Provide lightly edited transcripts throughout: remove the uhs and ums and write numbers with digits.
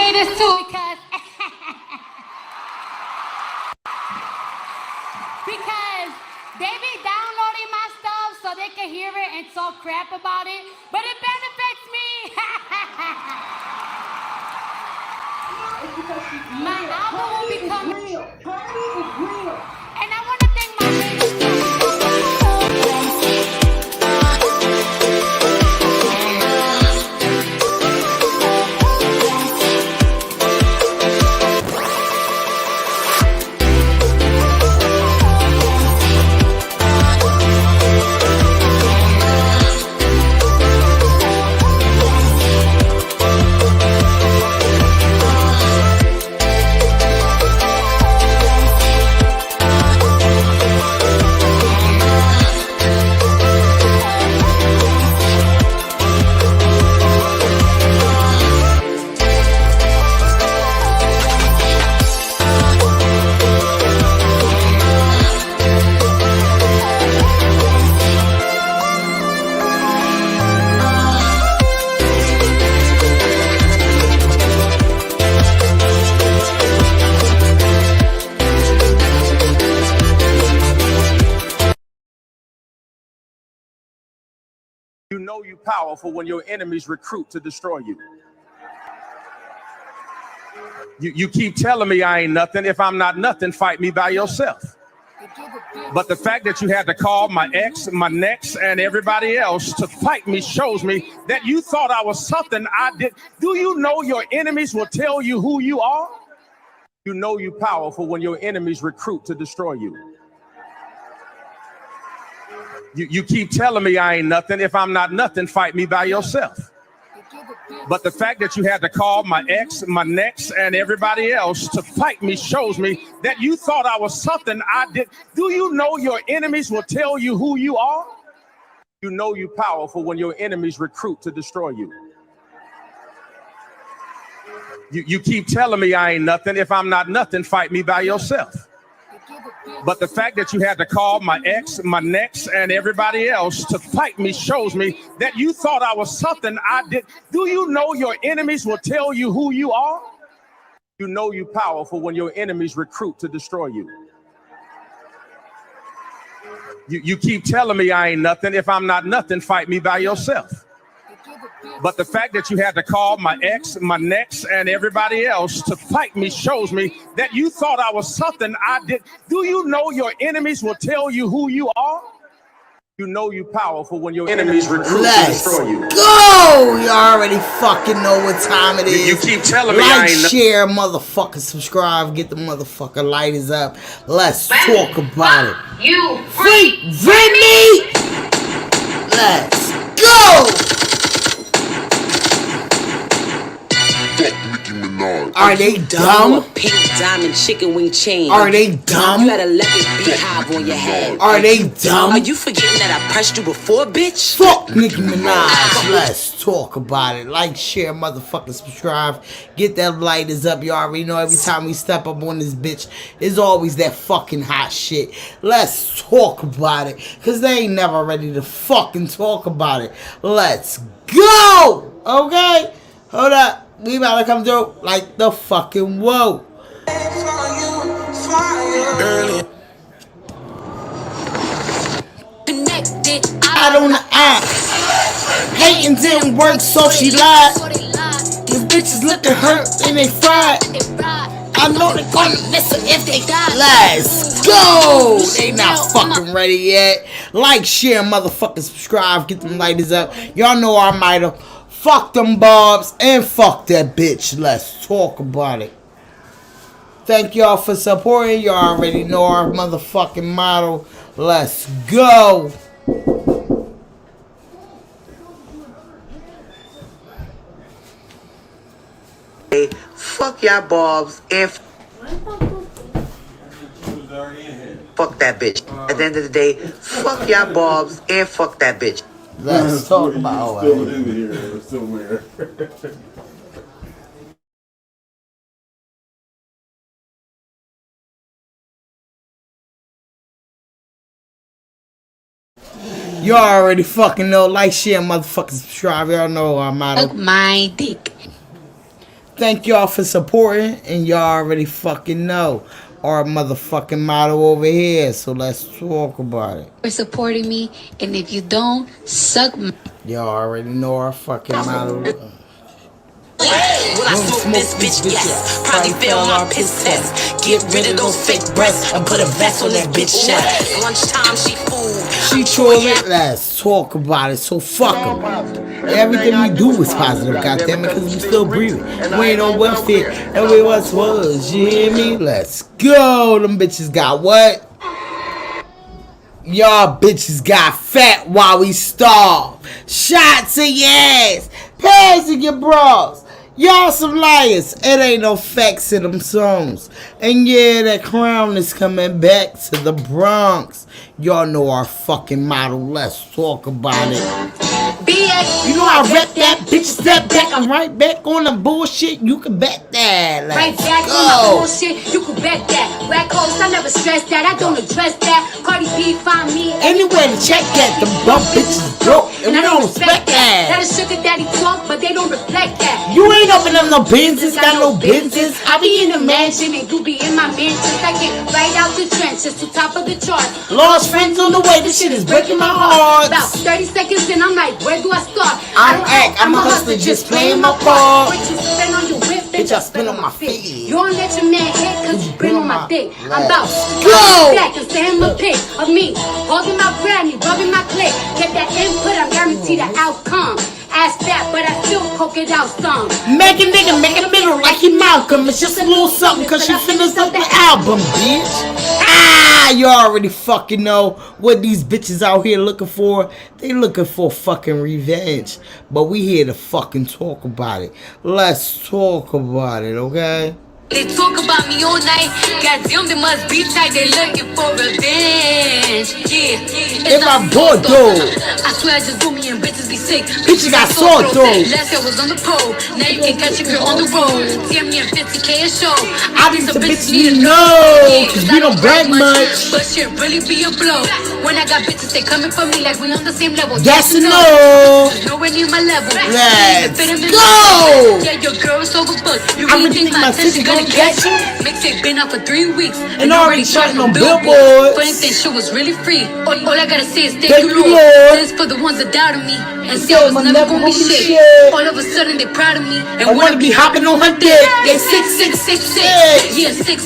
haters too because because they be downloading my stuff so they can hear it and talk crap about it, but it benefits me. My album will become real. Party is real. And I want to thank my haters too. You know you're powerful when your enemies recruit to destroy you. You keep telling me I ain't nothing. If I'm not nothing, fight me by yourself. But the fact that you had to call my ex, my next, and everybody else to fight me shows me that you thought I was something I did. Do you know your enemies will tell you who you are? You know you're powerful when your enemies recruit to destroy you. You keep telling me I ain't nothing. If I'm not nothing, fight me by yourself. But the fact that you had to call my ex, my next, and everybody else to fight me shows me that you thought I was something I did. Do you know your enemies will tell you who you are? You know you're powerful when your enemies recruit to destroy you. You keep telling me I ain't nothing. If I'm not nothing, fight me by yourself. But the fact that you had to call my ex, my next, and everybody else to fight me shows me that you thought I was something I did. Do you know your enemies will tell you who you are? You know you're powerful when your enemies recruit to destroy you. You keep telling me I ain't nothing. If I'm not nothing, fight me by yourself. But the fact that you had to call my ex, my next, and everybody else to fight me shows me that you thought I was something I did. Do you know your enemies will tell you who you are? You know you're powerful when your enemies recruit to destroy you. Go! You already fucking know what time it is. You keep telling me I ain't share, motherfucker, subscribe, get the motherfucker lighters up. Let's talk about it. You freak, me! Let's go! Are they dumb? Pink diamond chicken wing chain. Are they dumb? You got a leopard beehive on your head. Are they dumb? Are you forgetting that I pressed you before, bitch? Fuck Nicki Minaj. Let's talk about it. Like, share, motherfucker, subscribe. Get that lighters up. You already know every time we step up on this bitch, there's always that fucking hot shit. Let's talk about it. Cause they ain't never ready to fucking talk about it. Let's go! Okay? Hold up. We about to come through like the fucking whoa. I don't know. Hating didn't work, so she lied. These bitches looking hurt and they fried. I know they gonna listen if they die. Let's go. They not fucking ready yet. Like, share, motherfucker, subscribe, get them lighters up. Y'all know our motto. Fuck them bobs and fuck that bitch. Let's talk about it. Thank y'all for supporting. Y'all already know our motherfucking motto. Let's go. Hey, fuck y'all bobs and fuck that bitch. At the end of the day, fuck y'all bobs and fuck that bitch. Let's talk about it. Still in here somewhere. You already fucking know. Like, share, motherfuckers, subscribe. Y'all know our motto. Suck my dick. Thank y'all for supporting, and y'all already fucking know our motherfucking motto over here. So let's talk about it. For supporting me, and if you don't, suck my. Y'all already know our fucking motto. Will I smoke this bitch? Yes. Probably fail my piss test. Get rid of those fake breasts and put a vest on that bitch chest. Lunchtime, she food. She trolling. Let's talk about it. So fuck them. Everything we do is positive, goddammit, because we still breathing. We ain't on welfare, and we once was. You hear me? Let's go. Them bitches got what? Y'all bitches got fat while we starve. Shots in your ass. Pads in your bras. Y'all some liars. It ain't no facts in them songs. And yeah, that crown is coming back to the Bronx. Y'all know our fucking motto. Let's talk about it. You know I rep that, bitch, step back. I'm right back on the bullshit. You can bet that. Let's Right back go. on my bullshit, you can bet that. Whack hoes, I never stress that. I don't address that. Cardi B find me Anywhere to check that. The bump bitches broke, and we don't respect That that. is sugar daddy talk, but they don't reflect that. You ain't open up no business, got no business. I be in the mansion and you be in my mansion. I get right out the trenches to top of the chart. Lost friends on the way, this shit is breaking my heart. About 30 seconds and I'm like, where do I start? I don't act, I'm a hustler just playing my part. What you spend on your whip, Bitch, I spin on my feet. You don't let your man hit cause you been on my dick. I'm about Go! back and send him a pic of me holding my granny, rubbing my clit. Get that input, I'm guaranteed the outcome. Ask that, but I still poke it out some. Make a nigga, make a middle like he Malcolm. It's just a little something cause she finished up the album, bitch. Ah, you already fucking know what these bitches out here looking for. They looking for fucking revenge. But we here to fucking talk about it. Let's talk about it, okay? They talk about me all night. Goddamn, they must be tight. They looking for revenge. Yeah. If I'm bored though, I swear I just do me and bitches be sick. bitches got sore throat. Last year was on the pole. Now you can catch a girl on the road. Damn near 50K a show. I think some bitches need to know, cause we don't brag much. But shit really be a blow. When I got bitches, they coming for me like we on the same level. Yes or no? Nowhere near my level. Let's go. go! Yeah, your girl is overbooked. You I really think my attention gonna catch you? it? Mixtape been out for 3 weeks And already charting on billboards. Funny thing, shit was really free. All I gotta say is thank Thank you, you, Lord. Lord. This for the ones that doubted me and say Say I was my never gonna be shit. All of a sudden they proud of me and I wanna be hopping on her dick. They sick. Hey. Yeah, sick.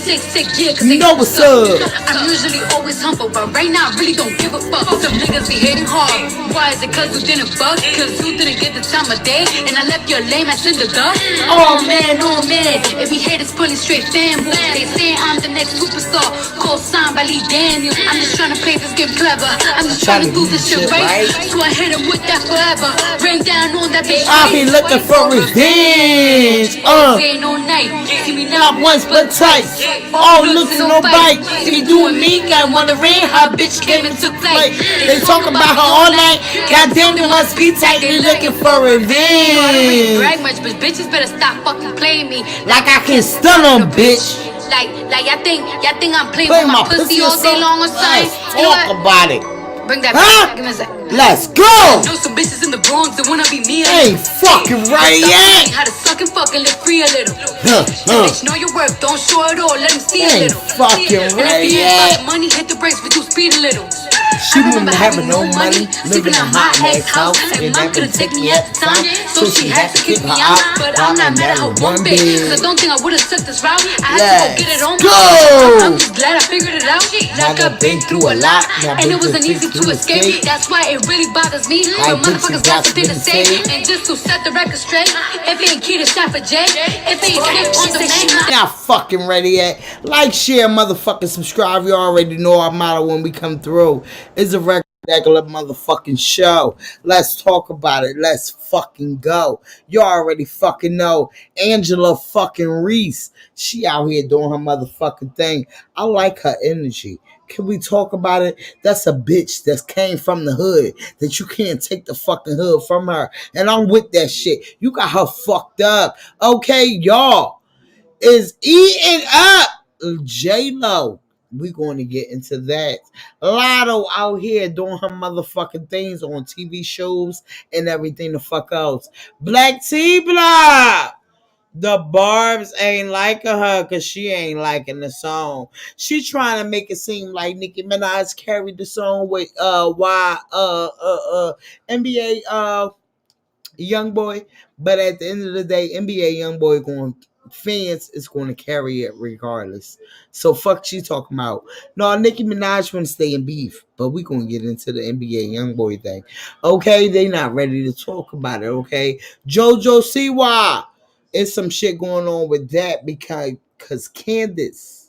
Yeah, cause You they know what's up. I'm usually always humble, but right now I really don't give a fuck. Some niggas be hating hard. Why is it cause you didn't fuck? Cause you didn't get the time of day and I left your lame ass in the dust. Oh man. If he haters pulling straight fanboys, they say I'm the next superstar. Co-signed by Lee Daniels. I'm just trying to play this game clever. I'm just trying to do this shit right. So I hit him with that forever. Rain down on that bitch. I be looking for revenge. Day no night. See me now Not once but twice. All looks and no bite. See me doing me, got wondering how bitch came and took flight. They talk about her all night. Goddamn, they must be tight. They looking for revenge. brag much, but bitches better stop fucking playing me. Like I can stun them, bitch. Like y'all think I'm playing Play with my pussy all day long or something? Let's You know talk what? about it. Bring that Huh? back. Give me a second. Let's go. Know some bitches in the Bronx that wanna be me. Ain't fucking right yet. How to suck and fucking live free a little. Huh. Bitch, know your work, don't show it all, let them see a Ain't little. fucking And if right you ain't yet. about money, hit the brakes, but you speed a little. She remember having no money, living in my ex house, and mom couldn't take me at the time, so she had to kick me out. But I'm not mad at her one bit, cause I don't think I would've took this route. I had to go get it on my own. I'm just glad I figured it out. Like I've been through a lot, and it wasn't easy to escape. That's why it really bothers me. When motherfuckers got something to say, and just to set the record straight, if it ain't key to shot for Jay, if it ain't hit on the main. Not fucking ready yet. Like, share, motherfucking subscribe. You already know our motto when we come through. It's a regular motherfucking show. Let's talk about it. Let's fucking go. You already fucking know. AngelReese. She out here doing her motherfucking thing. I like her energy. Can we talk about it? That's a bitch that came from the hood. That you can't take the fucking hood from her. And I'm with that shit. You got her fucked up. Okay, y'all. Is eating up J-Lo. We're going to get into that. Latto out here doing her motherfucking things on TV shows and everything the fuck else. Black T-Block. The Barbs ain't liking her because she ain't liking the song. She trying to make it seem like Nicki Minaj carried the song with NBA Young Boy, but at the end of the day, NBA Young Boy going fans is going to carry it regardless. So fuck she talking about. No, Nicki Minaj want to stay in beef, but we gonna get into the NBA Young Boy thing. Okay, they not ready to talk about it. Okay, Jojo Siwa, it's some shit going on with that because Candace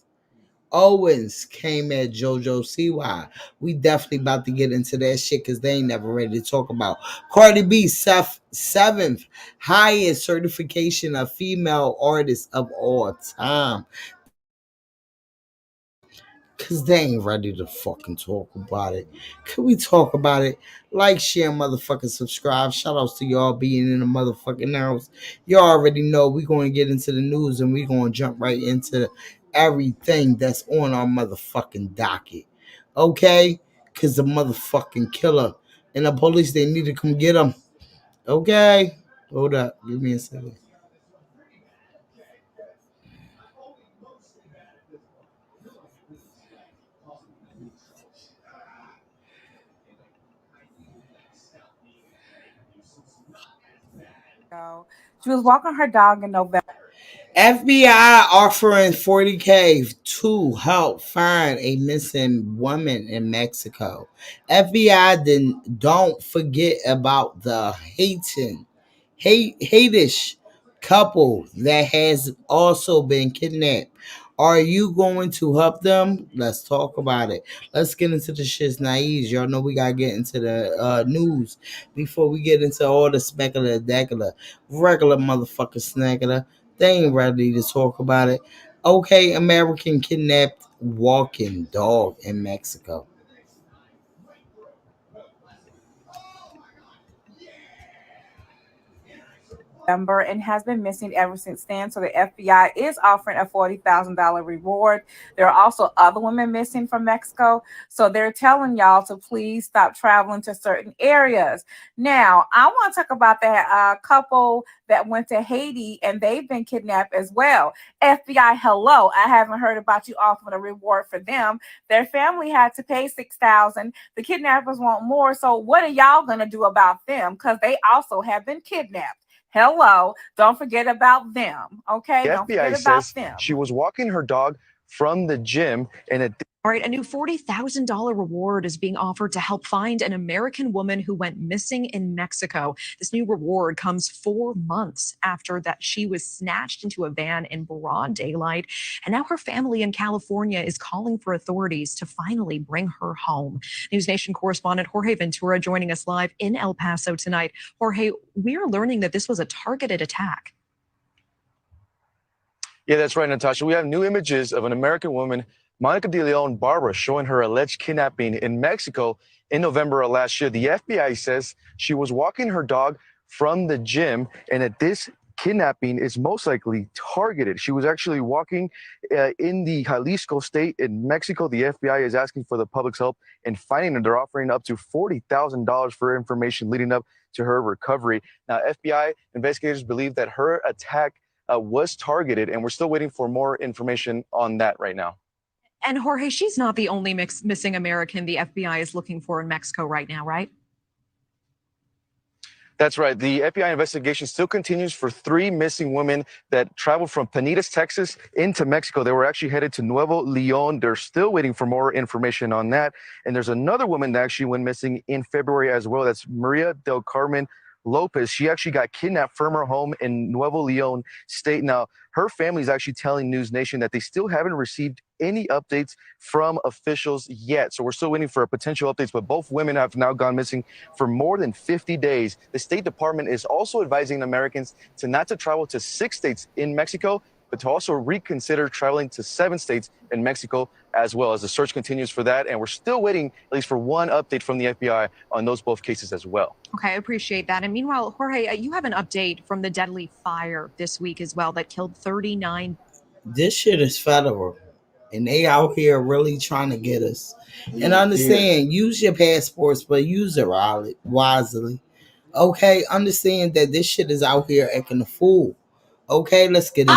Owens came at Jojo Siwa. We definitely about to get into that shit because they ain't never ready to talk about. Cardi B, seventh highest certification of female artist of all time. Because they ain't ready to fucking talk about it. Can we talk about it? Like, share, motherfucking subscribe. Shout outs to y'all being in the motherfucking house. Y'all already know we going to get into the news and we going to jump right into everything that's on our motherfucking docket. Okay? Because the motherfucking killer and the police, they need to come get him. Okay? Hold up. Give me a second. She was walking her dog in November. FBI offering 40K to help find a missing woman in Mexico. FBI don't forget about the Haitish couple that has also been kidnapped. Are you going to help them? Let's talk about it. Let's get into the shit's naive. Y'all know we gotta get into the news before we get into all the specular decular, regular motherfucker snackler. They ain't ready to talk about it. Okay, American kidnapped walking dog in Mexico. And has been missing ever since then. So the FBI is offering a $40,000 reward. There are also other women missing from Mexico. So they're telling y'all to please stop traveling to certain areas. Now, I want to talk about that couple that went to Haiti and they've been kidnapped as well. FBI, hello. I haven't heard about you offering a reward for them. Their family had to pay $6,000. The kidnappers want more. So what are y'all going to do about them? Because they also have been kidnapped. Hello, don't forget about them. Okay, The don't FBI forget about says them. she was walking her dog from the gym and it All right, a new $40,000 reward is being offered to help find an American woman who went missing in Mexico. This new reward comes 4 months after that she was snatched into a van in broad daylight, and now her family in California is calling for authorities to finally bring her home. News Nation correspondent Jorge Ventura joining us live in El Paso tonight. Jorge, we are learning that this was a targeted attack. Yeah, that's right, Natasha. We have new images of an American woman, Monica de Leon Barbara, showing her alleged kidnapping in Mexico in November of last year. The FBI says she was walking her dog from the gym and that this kidnapping is most likely targeted. She was actually walking in the Jalisco state in Mexico. The FBI is asking for the public's help in finding her. They're offering up to $40,000 for information leading up to her recovery. Now, FBI investigators believe that her attack was targeted, and we're still waiting for more information on that right now. And Jorge, she's not the only missing American the FBI is looking for in Mexico right now, right? That's right. The FBI investigation still continues for 3 missing women that traveled from Panitas, Texas into Mexico. They were actually headed to Nuevo Leon. They're still waiting for more information on that. And there's another woman that actually went missing in February as well. That's Maria del Carmen Lopez. She actually got kidnapped from her home in Nuevo Leon state. Now, her family is actually telling News Nation that they still haven't received any updates from officials yet. So we're still waiting for potential updates, but both women have now gone missing for more than 50 days. The State Department is also advising Americans to not to travel to 6 states in Mexico, but to also reconsider traveling to 7 states in Mexico as well, as the search continues for that. And we're still waiting at least for one update from the FBI on those both cases as well. Okay, I appreciate that. And meanwhile, Jorge, you have an update from the deadly fire this week as well that killed 39. This shit is federal. And they out here really trying to get us. And understand, use your passports, but use it wisely. Okay, understand that this shit is out here acting a fool. Okay, let's get it.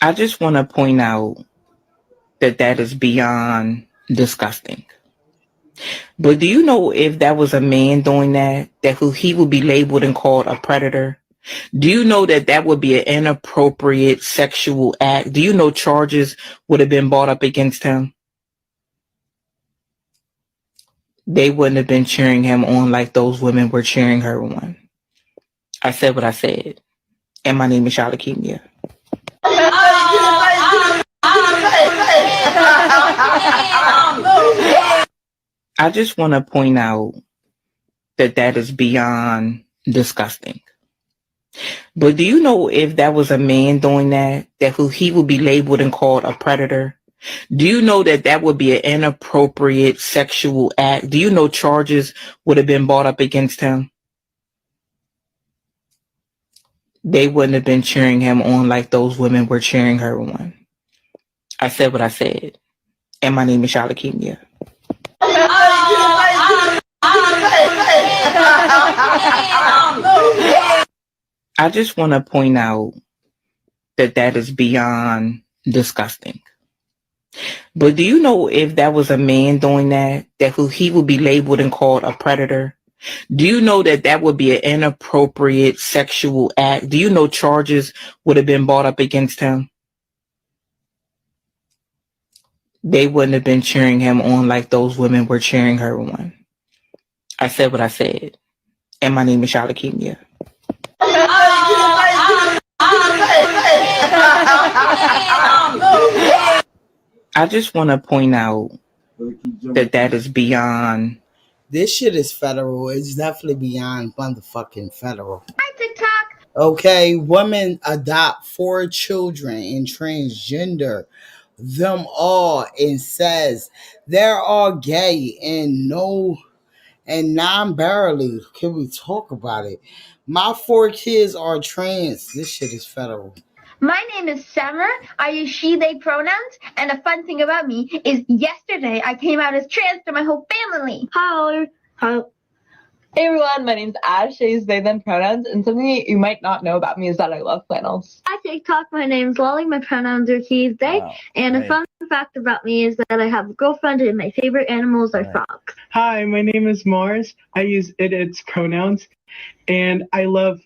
I just want to point out that that is beyond disgusting. But do you know if that was a man doing that he would be labeled and called a predator? Do you know that that would be an inappropriate sexual act? Do you know charges would have been brought up against him? They wouldn't have been cheering him on like those women were cheering her on. I said what I said. And my name is Shalakimia. I just want to point out that that is beyond disgusting. But do you know if that was a man doing that he would be labeled and called a predator? Do you know that that would be an inappropriate sexual act? Do you know charges would have been brought up against him? They wouldn't have been cheering him on like those women were cheering her on. I said what I said. And my name is Shalakimia. I just want to point out that that is beyond disgusting. But do you know if that was a man doing that he would be labeled and called a predator? Do you know that that would be an inappropriate sexual act? Do you know charges would have been brought up against him? They wouldn't have been cheering him on like those women were cheering her on. I said what I said. And my name is Shalakimia. I just want to point out that that is beyond. This shit is federal. It's definitely beyond motherfucking federal. Hi, TikTok. Okay, women adopt 4 children and transgender them all and says they're all gay and non-binary. Can we talk about it? My 4 kids are trans. This shit is federal. My name is Summer. I use she, they pronouns. And a fun thing about me is yesterday I came out as trans to my whole family. Hi. Hey everyone, my name's Ash. I use they, them pronouns. And something you might not know about me is that I love flannels. Hi, TikTok. My name's Lolly. My pronouns are he, they. Wow. And a fun fact about me is that I have a girlfriend and my favorite animals are frogs. Hi, my name is Mars. I use its pronouns. And I love.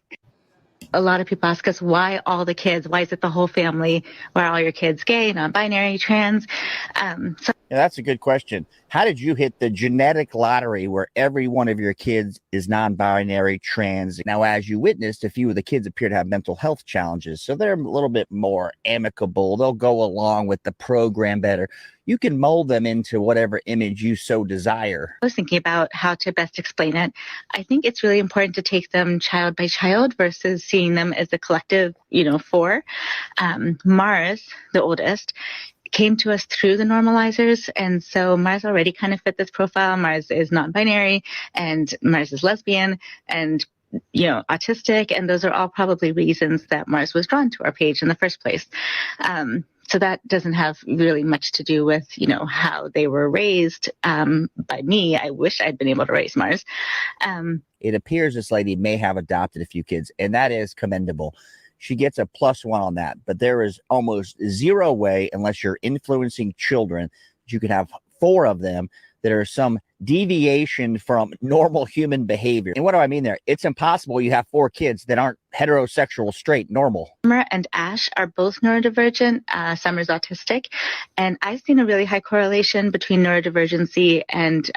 A lot of people ask us why all the kids, why is it the whole family, why are all your kids gay, non-binary, trans? Yeah, that's a good question. How did you hit the genetic lottery where every one of your kids is non-binary, trans? Now, as you witnessed, a few of the kids appear to have mental health challenges, so they're a little bit more amicable. They'll go along with the program better. You can mold them into whatever image you so desire. I was thinking about how to best explain it. I think it's really important to take them child by child versus seeing them as a collective, 4. Mars, the oldest, came to us through the normalizers, and so Mars already kind of fit this profile. Mars is non-binary, and Mars is lesbian, and autistic, and those are all probably reasons that Mars was drawn to our page in the first place. So that doesn't have really much to do with, how they were raised by me. I wish I'd been able to raise Mars. It appears this lady may have adopted a few kids, and that is commendable. She gets a +1 on that, but there is almost zero way, unless you're influencing children, that you can have 4 of them that are some deviation from normal human behavior. And what do I mean there? It's impossible you have 4 kids that aren't heterosexual, straight, normal. Summer and Ash are both neurodivergent. Summer's autistic. And I've seen a really high correlation between neurodivergency and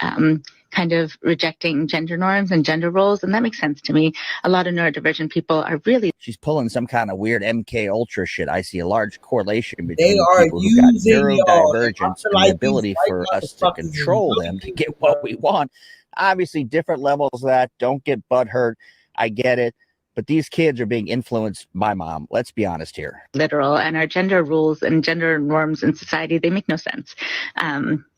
kind of rejecting gender norms and gender roles. And that makes sense to me. A lot of neurodivergent people are really... She's pulling some kind of weird MK Ultra shit. I see a large correlation between people who got neurodivergence and the ability for us to control them to get what we want. Obviously, different levels of that. Don't get butthurt. I get it. But these kids are being influenced by mom. Let's be honest here. Literal, and our gender rules and gender norms in society, they make no sense.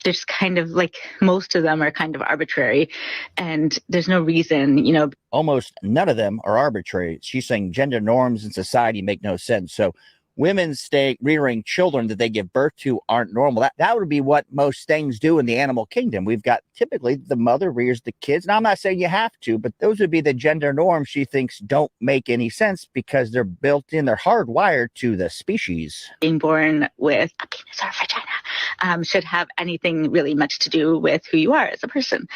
There's kind of like, most of them are kind of arbitrary, and there's no reason, Almost none of them are arbitrary. She's saying gender norms in society make no sense. So women stay rearing children that they give birth to aren't normal. That would be what most things do in the animal kingdom. We've got typically the mother rears the kids. Now, I'm not saying you have to, but those would be the gender norms she thinks don't make any sense because they're built in, they're hardwired to the species. Being born with a penis or a vagina should have anything really much to do with who you are as a person.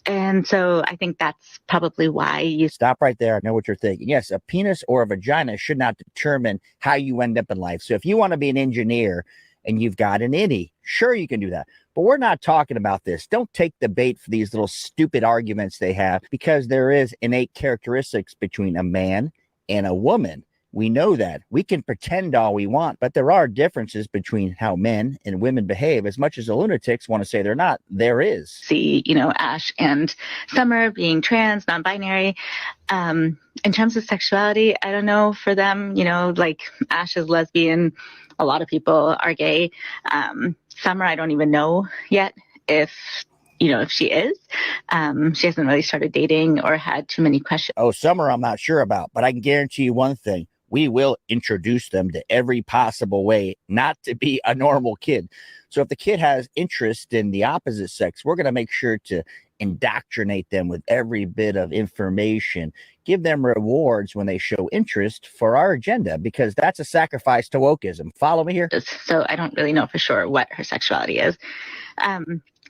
And so I think that's probably why you stop right there. I know what you're thinking. Yes, a penis or a vagina should not determine how you end up in life. So if you want to be an engineer and you've got an innie, sure, you can do that. But we're not talking about this. Don't take the bait for these little stupid arguments they have, because there is innate characteristics between a man and a woman. We know that. We can pretend all we want, but there are differences between how men and women behave. As much as the lunatics want to say they're not, there is. See, Ash and Summer being trans, non-binary. In terms of sexuality, I don't know for them, like Ash is lesbian. A lot of people are gay. Summer, I don't even know yet if she is. She hasn't really started dating or had too many questions. Oh, Summer, I'm not sure about, but I can guarantee you one thing. We will introduce them to every possible way not to be a normal kid. So if the kid has interest in the opposite sex, we're going to make sure to indoctrinate them with every bit of information, give them rewards when they show interest for our agenda, because that's a sacrifice to wokeism. Follow me here? So I don't really know for sure what her sexuality is.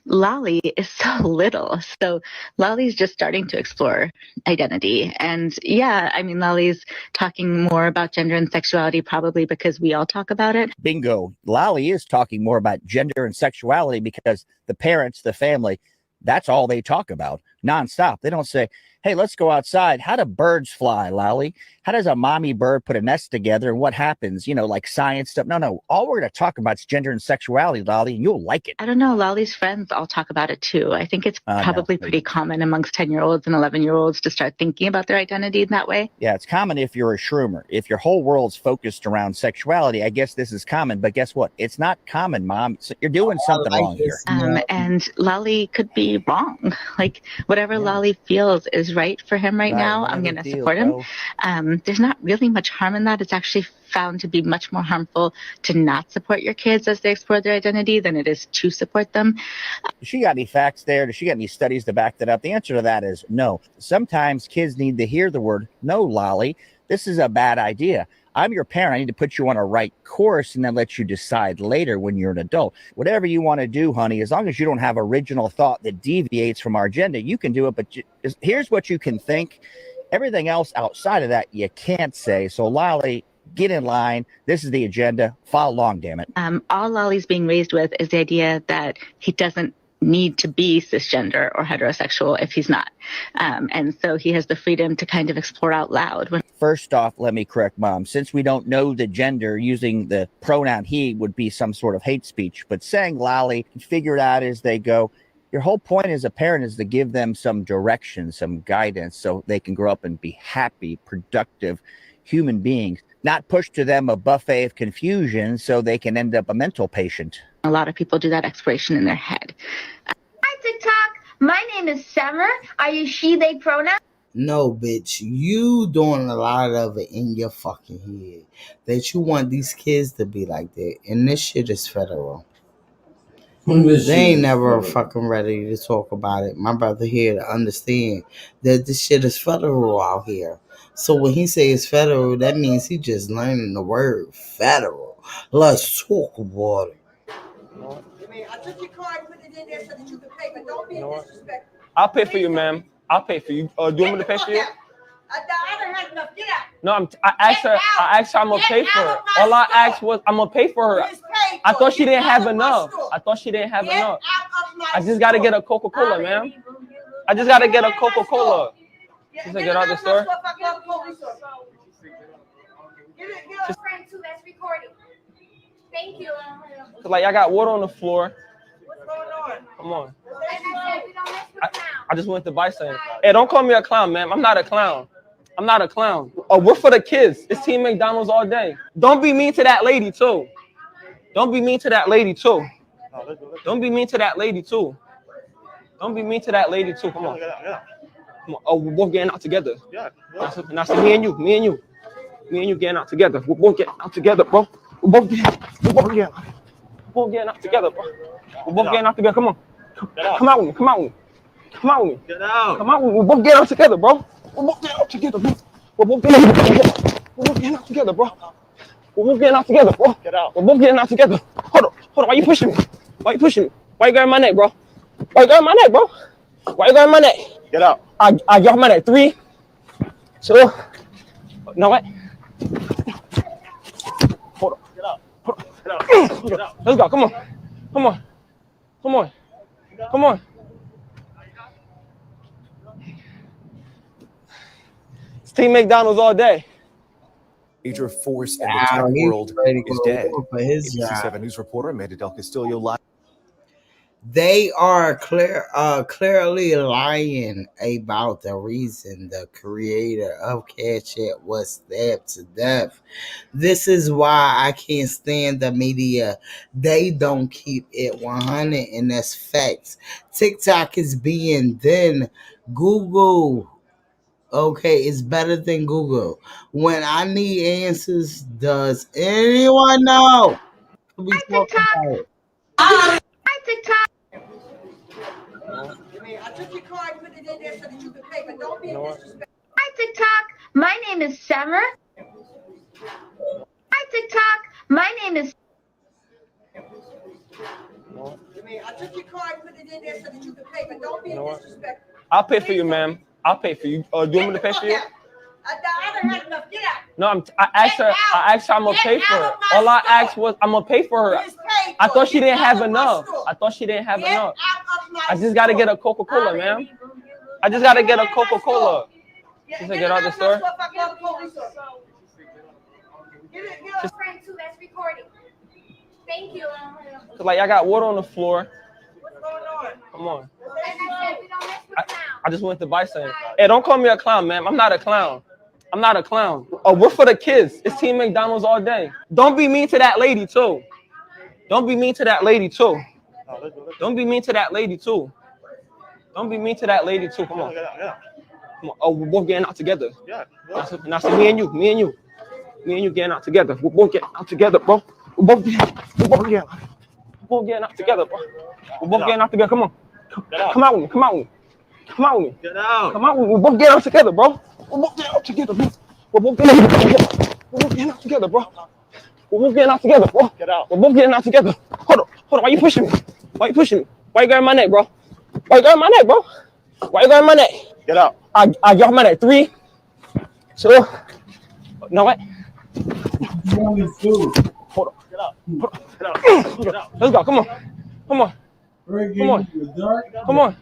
Lolly is so little. So Lolly's just starting to explore identity. And yeah, I mean, Lolly's talking more about gender and sexuality probably because we all talk about it. Bingo. Lolly is talking more about gender and sexuality because the parents, the family, that's all they talk about nonstop. They don't say, hey, let's go outside. How do birds fly, Lolly? How does a mommy bird put a nest together and what happens? Like science stuff. No. All we're going to talk about is gender and sexuality, Lolly, and you'll like it. I don't know. Lolly's friends all talk about it too. I think it's probably pretty common amongst 10-year-olds and 11-year-olds to start thinking about their identity in that way. Yeah, it's common if you're a shroomer. If your whole world's focused around sexuality, I guess this is common. But guess what? It's not common, Mom. You're doing something wrong here. And Lolly could be wrong. Like whatever Lolly feels is right for him right now, I'm going to support him. There's not really much harm in that. It's actually found to be much more harmful to not support your kids as they explore their identity than it is to support them. Does she got any facts there? Does she got any studies to back that up? The answer to that is no. Sometimes kids need to hear the word, no, Lolly, this is a bad idea. I'm your parent. I need to put you on a right course and then let you decide later when you're an adult. Whatever you want to do, honey, as long as you don't have original thought that deviates from our agenda, you can do it. But here's what you can think. Everything else outside of that, you can't say. So, Lolly, get in line. This is the agenda. Follow along, damn it. All Lolly's being raised with is the idea that he doesn't need to be cisgender or heterosexual if he's not. And so he has the freedom to kind of explore out loud. First off, let me correct Mom. Since we don't know the gender, using the pronoun he would be some sort of hate speech. But saying Lolly, figure it out as they go. Your whole point as a parent is to give them some direction, some guidance, so they can grow up and be happy, productive human beings, not push to them a buffet of confusion so they can end up a mental patient. A lot of people do that exploration in their head. Hi, TikTok. My name is Summer. I use she, they pronouns. No, bitch, you doing a lot of it in your fucking head. That you want these kids to be like that. And this shit is federal. They ain't never fucking ready to talk about it. My brother here to understand that this shit is federal out here. So when he says federal, that means he just learning the word federal. Let's talk about it. I took your card and put it in there so that you could pay, but don't be disrespectful. I'll pay for you, ma'am. I'll pay for you. Do you want me to pay for you? I don't have enough. Get out. No, I asked her I'm gonna pay for her. All I asked was I'm gonna pay for her. I thought she didn't have enough. I just gotta get a Coca-Cola, ma'am. I just gotta get a Coca-Cola. She said get out the store. Thank you. Like I got water on the floor. What's going on? Come on. I just went to buy something. Hey, don't call me a clown, ma'am. I'm not a clown. Oh, we're for the kids. It's Team McDonald's all day. Don't be mean to that lady too. Come on. Come on. Oh, we're both getting out together. Yeah. Now, see, me and you. Me and you getting out together. We're both getting out together, bro. We're both getting out together, bro. We're both getting out together. Come on. Come out with me. Come out with me. Come out with me. Get out. Come out with me. We're both getting out together, bro. We're both getting out together, bro. We're both getting out together. We're both getting out together, bro. We're both getting out together, bro. Get out. We're both getting out together. Hold on. Why you pushing me? Why you pushing me? Why you grabbing my neck, bro? Why you grabbing my neck, bro? Why you grabbing my neck? Get out. I got my neck. 3, 2. No what? Hold on. Get out. Hold on. Get out. Get out. Let's go. Come on. Come on. Come on. Come on. It's Team McDonald's all day. Major force in the tech world is dead. ABC7 News reporter Amanda Del Castillo live. They are clearly lying about the reason the creator of Cash App was stabbed to death. This is why I can't stand the media. They don't keep it 100, and that's facts. TikTok is being then Google. Okay, it's better than Google. When I need answers, does anyone know? Hi, TikTok. Hi, TikTok. I took your card, put it in there so that you could pay, but don't be disrespectful. Hi, TikTok. My name is Summer. Hi, TikTok. My name is. I took your card, put it in there so that you could pay, but don't be disrespectful. I'll pay for you, ma'am. I'll pay for you. Do you want me to pay for you? I done had enough. Get out. No, I asked her I'm gonna pay for her. All I asked was I'm gonna pay for her. I thought she didn't have enough. I just gotta get a Coca-Cola, ma'am. I just gotta get a Coca-Cola. She said get out the store. That's recording. Thank you. Cause like I got water on the floor. Come on. I just went to buy something. Hey, don't call me a clown, man. I'm not a clown. I'm not a clown. Oh, we're for the kids. It's Team McDonald's all day. Don't be mean to that lady too. Don't be mean to that lady too. Don't be mean to that lady too. Don't be mean to that lady too. Come on. Come on. Oh, we're both getting out together. Now say me and you getting out together. We're both getting out together, bro. We're both getting out together, bro. We're both getting out together. Come on. Come out with me. Come out with me. Come out with me. Get out. Come out with me. We're both getting out together, bro. We're both getting out together, bro. We're both getting out together. We're both getting out together, bro. We're both getting out together, bro. Get out. We're both getting out together. Hold on. Why you pushing me? Why you pushing me? Why you grabbing my neck, bro? Why you grabbing my neck, bro? Why you grabbing my neck? Get out. I got my neck. 3, 2. No what? Hold on. Get out. Get out. Get out. Let's go. Come on. Come on. Come on. Come on.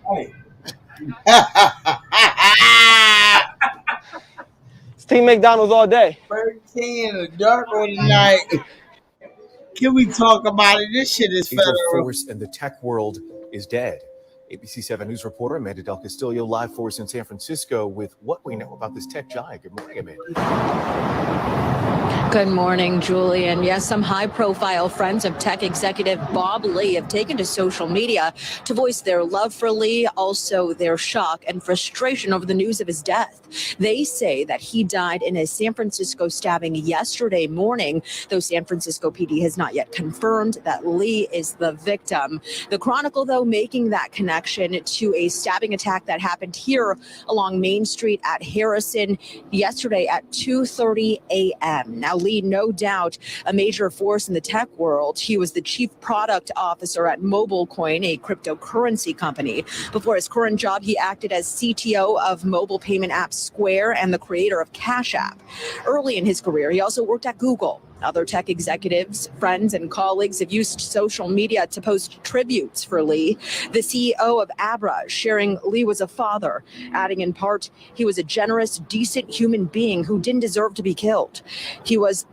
It's Team McDonald's all day. 13 in the dark on the night. Can we talk about it? This shit is Major federal. force in the tech world is dead. ABC7 News reporter Amanda Del Castillo live for us in San Francisco with what we know about this tech giant. Good morning, Amanda. Good morning, Julian. Yes, some high-profile friends of tech executive Bob Lee have taken to social media to voice their love for Lee, also their shock and frustration over the news of his death. They say that he died in a San Francisco stabbing yesterday morning, though San Francisco PD has not yet confirmed that Lee is the victim. The Chronicle, though, making that connection to a stabbing attack that happened here along Main Street at Harrison yesterday at 2:30 a.m. Now, Lee, no doubt a major force in the tech world. He was the chief product officer at MobileCoin, a cryptocurrency company. Before his current job, he acted as CTO of mobile payment app Square and the creator of Cash App. Early in his career, he also worked at Google. Other tech executives, friends, and colleagues have used social media to post tributes for Lee. The CEO of Abra sharing Lee was a father, adding in part, he was a generous, decent human being who didn't deserve to be killed. He was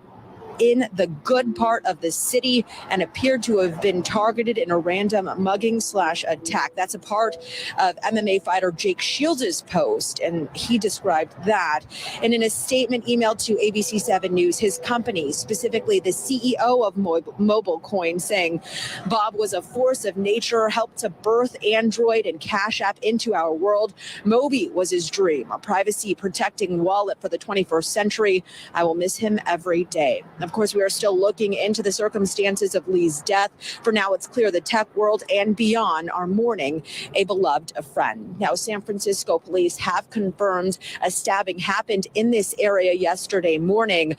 in the good part of the city and appeared to have been targeted in a random mugging/attack. That's a part of MMA fighter Jake Shields' post, and he described that. And in a statement emailed to ABC7 News, his company, specifically the CEO of MobileCoin, saying Bob was a force of nature, helped to birth Android and Cash App into our world. Moby was his dream, a privacy-protecting wallet for the 21st century. I will miss him every day. Of course, we are still looking into the circumstances of Lee's death. For now, it's clear the tech world and beyond are mourning a beloved friend. Now, San Francisco police have confirmed a stabbing happened in this area yesterday morning,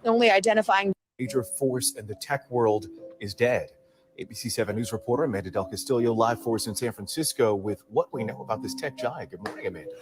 only identifying Major force in the tech world is dead. ABC 7 News reporter Amanda Del Castillo live for us in San Francisco with what we know about this tech giant. Good morning, Amanda.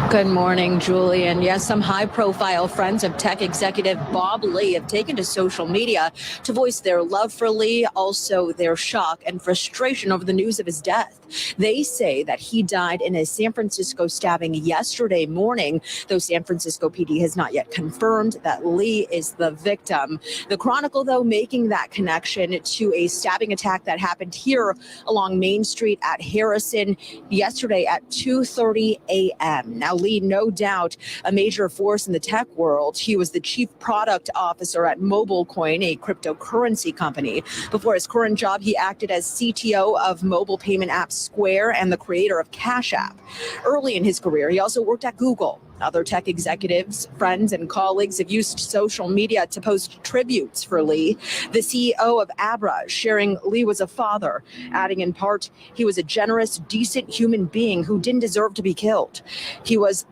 Good morning, Julian. Yes, some high-profile friends of tech executive Bob Lee have taken to social media to voice their love for Lee, also their shock and frustration over the news of his death. They say that he died in a San Francisco stabbing yesterday morning, though San Francisco PD has not yet confirmed that Lee is the victim. The Chronicle, though, making that connection to a stabbing attack that happened here along Main Street at Harrison yesterday at 2:30 a.m. Now, Lee, no doubt a major force in the tech world. He was the chief product officer at MobileCoin, a cryptocurrency company. Before his current job, he acted as CTO of mobile payment app Square and the creator of Cash App. Early in his career, he also worked at Google. Other tech executives, friends, and colleagues have used social media to post tributes for Lee. The CEO of Abra sharing Lee was a father, adding in part, he was a generous, decent human being who didn't deserve to be killed. He was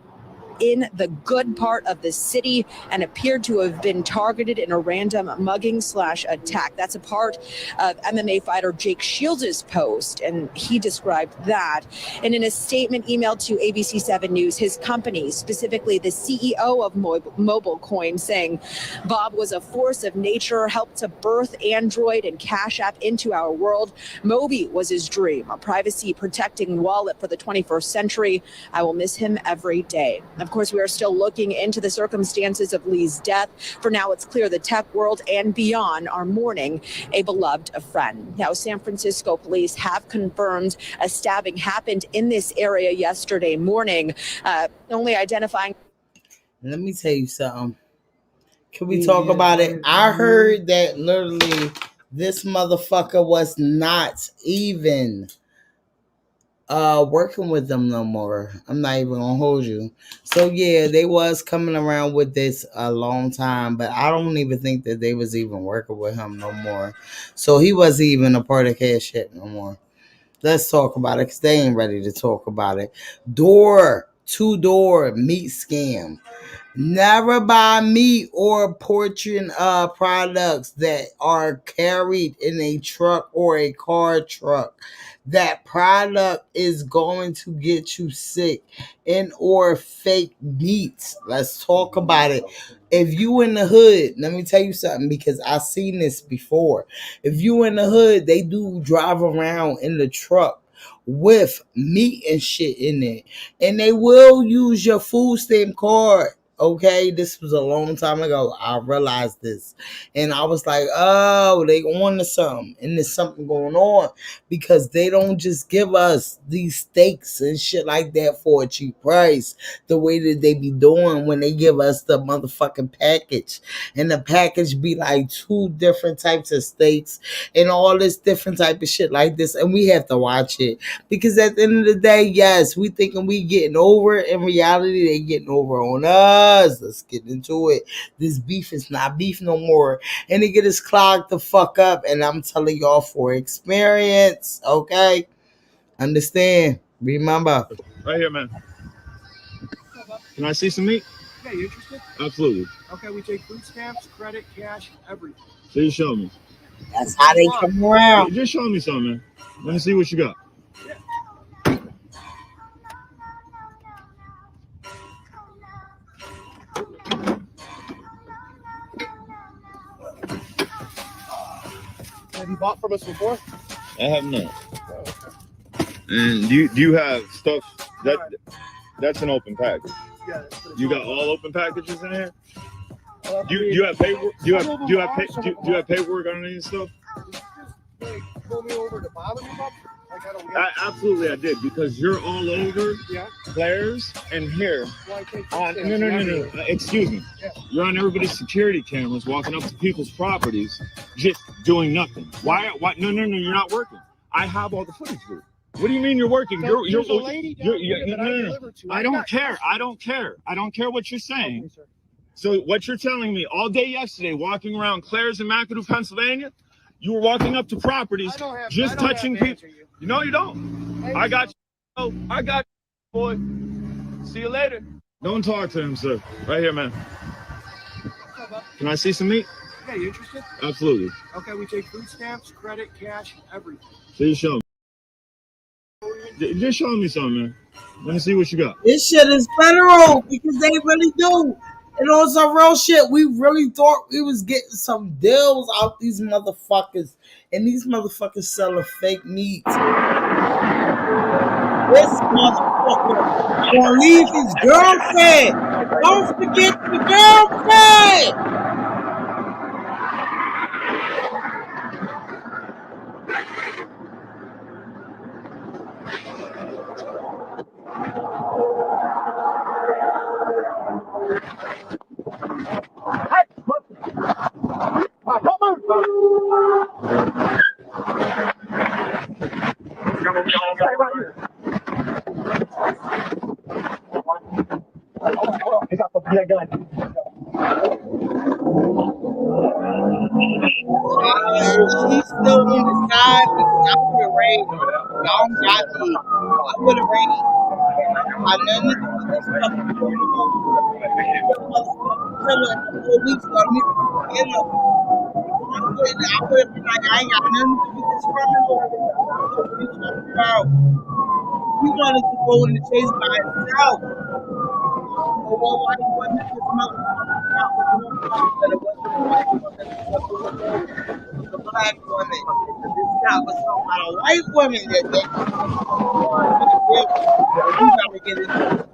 in the good part of the city and appeared to have been targeted in a random mugging/attack. That's a part of MMA fighter Jake Shields' post, and he described that. And in a statement emailed to ABC7 News, his company, specifically the CEO of MobileCoin, saying Bob was a force of nature, helped to birth Android and Cash App into our world. Moby was his dream, a privacy-protecting wallet for the 21st century. I will miss him every day. Of course, we are still looking into the circumstances of Lee's death. For now, it's clear the tech world and beyond are mourning a beloved friend. Now, San Francisco police have confirmed a stabbing happened in this area yesterday morning, only identifying. Let me tell you something. Can we talk about it? I heard that literally this motherfucker was not even working with them no more. I'm not even gonna hold you. So yeah, they was coming around with this a long time, but I don't even think that they was even working with him no more. So he wasn't even a part of Cash App no more. Let's talk about it, because they ain't ready to talk about it. Door-to-door meat scam. Never buy meat or portion products that are carried in a truck or a car truck. That product is going to get you sick, and or fake meats. Let's talk about it. If you in the hood, let me tell you something, because I've seen this before. If you in the hood, they do drive around in the truck with meat and shit in it, and they will use your food stamp card. Okay, this was a long time ago. I realized this, and I was like, oh, they on to something, and there's something going on, because they don't just give us these steaks and shit like that for a cheap price the way that they be doing when they give us the motherfucking package, and the package be like 2 different types of steaks and all this different type of shit like this, and we have to watch it, because at the end of the day, yes, we thinking we getting over it. In reality, they getting over on us. Let's get into it. This beef is not beef no more, and it get us clogged the fuck up, and I'm telling y'all for experience. Okay, understand, remember. Right here, man. Can I see some meat? Yeah, you interested? Absolutely. Okay, we take food stamps, credit, cash, everything. So you show me. That's how they come around. Just show me something, man. Let me see what you got. Have you bought from us before? I have not. And do you have stuff that's an open package? Yeah. You got all open packages in here? You have paperwork? Do you have paperwork on any stuff? Like, pull me over to bother you up? Like, I don't get it. Absolutely, I did, because you're all over Claire's and here. No. Excuse me. You're on everybody's security cameras, walking up to people's properties, just doing nothing. Why? No, you're not working. I have all the footage, dude. What do you mean you're working? So there's a lady down here that I delivered to. I don't care. I don't care what you're saying. Okay, so what you're telling me all day yesterday, walking around Claire's in McAdoo, Pennsylvania, you were walking up to properties, just touching people. No, you don't. I got you. Oh, I got you, boy. See you later. Don't talk to him, sir. Right here, man. Can I see some meat? Yeah, you interested? Absolutely. Okay, we take food stamps, credit, cash, everything. Please show me. Just show me something, man. Let me see what you got. This shit is federal because they really do. And on some real shit, we really thought we was getting some deals out these motherfuckers. And these motherfuckers selling fake meat. This motherfucker gonna leave his girlfriend. Don't forget the girlfriend. She's still on the side because I would have rained. Y'all got me. I would have rained. I nothing to do with this fucking criminal. This motherfucking killer and the police got me to get him. I would have been like, I ain't got nothing to do with this criminal. What are you talking about? He wanted to go in the chase by himself. But why wasn't this motherfucker out with one woman that it wasn't a white woman? It was a black woman. This guy was talking about a white woman that they wanted to give. You gotta get into it.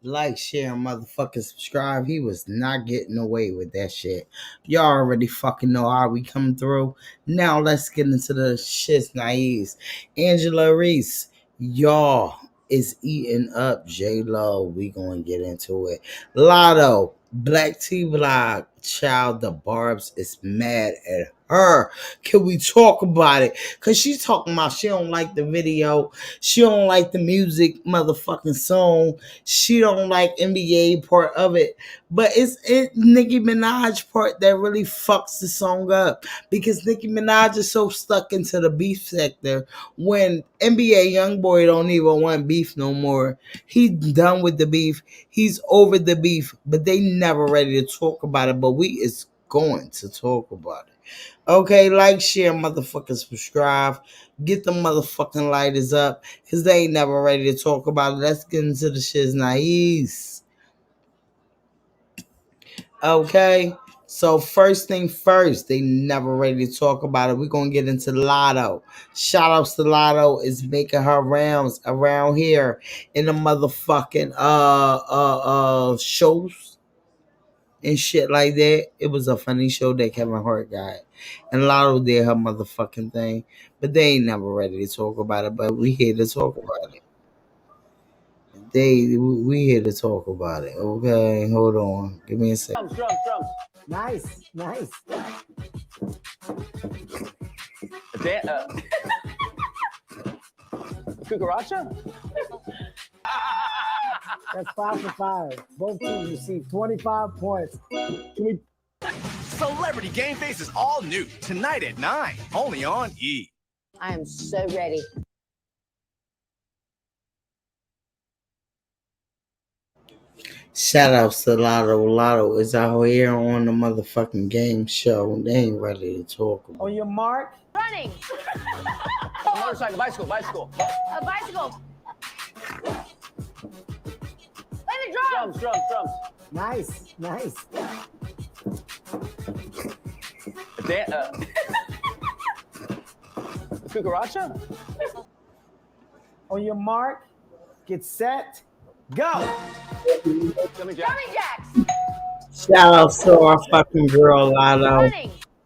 Like, share, motherfucking subscribe. He was not getting away with that shit. Y'all already fucking know how we come through. Now let's get into the shit's naive. AngelReese, y'all is eating up J-Lo. We gonna get into it. Latto, Black T Block, child, the Barbs is mad at her. Can we talk about it? Cause she's talking about she don't like the video. She don't like the music motherfucking song. She don't like NBA part of it. But it's Nicki Minaj part that really fucks the song up. Because Nicki Minaj is so stuck into the beef sector when NBA Youngboy don't even want beef no more. He's done with the beef. He's over the beef. But they never ready to talk about it. But we is going to talk about it. Okay, like, share, motherfucking subscribe. Get the motherfucking lighters up. Because they ain't never ready to talk about it. Let's get into the shit's nice. Okay. So first thing first, they never ready to talk about it. We're going to get into Latto. Shout outs to Latto is making her rounds around here in the motherfucking shows and shit like that. It was a funny show that Kevin Hart got. And Latto did her motherfucking thing. But they ain't never ready to talk about it. But we here to talk about it. We here to talk about it. Okay, hold on. Give me a second. Drums. Nice. Cucaracha? That's 5 for 5. Both teams received 25 points. Celebrity Game Face is all new tonight at 9, only on E! I am so ready. Shout out to Latto is out here on the motherfucking game show. They ain't ready to talk about. On your mark. Running. Motorcycle, bicycle. A bicycle. Play the drums. Drums. Nice. Cucaracha? On your mark, get set, go. Jumping jacks. Shout out to our fucking girl Latto.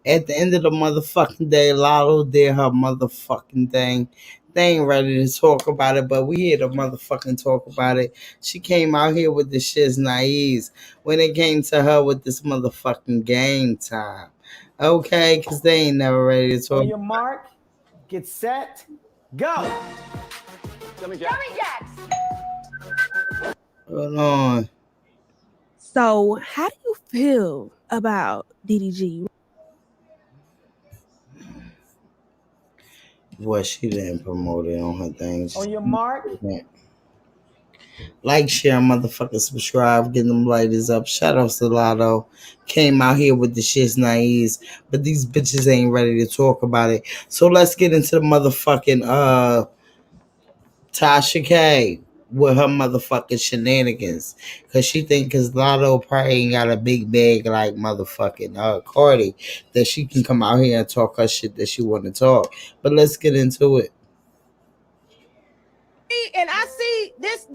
At the end of the motherfucking day, Latto did her motherfucking thing. They ain't ready to talk about it, but we here to motherfucking talk about it. She came out here with the shit's naive when it came to her with this motherfucking game time. Okay, because they ain't never ready to talk. On your mark, get set, go. Jumping jacks. Hold on. So, how do you feel about DDG? Well, she didn't promote it on her things. On your mark. Like, share, motherfucker, subscribe, get them lighters up. Shout out to Latto. Came out here with the shit's naive, but these bitches ain't ready to talk about it. So let's get into the motherfucking Tasha K with her motherfucking shenanigans. Cause she think cause Latto probably ain't got a big bag like motherfucking Cardi that she can come out here and talk her shit that she want to talk. But let's get into it. And I see this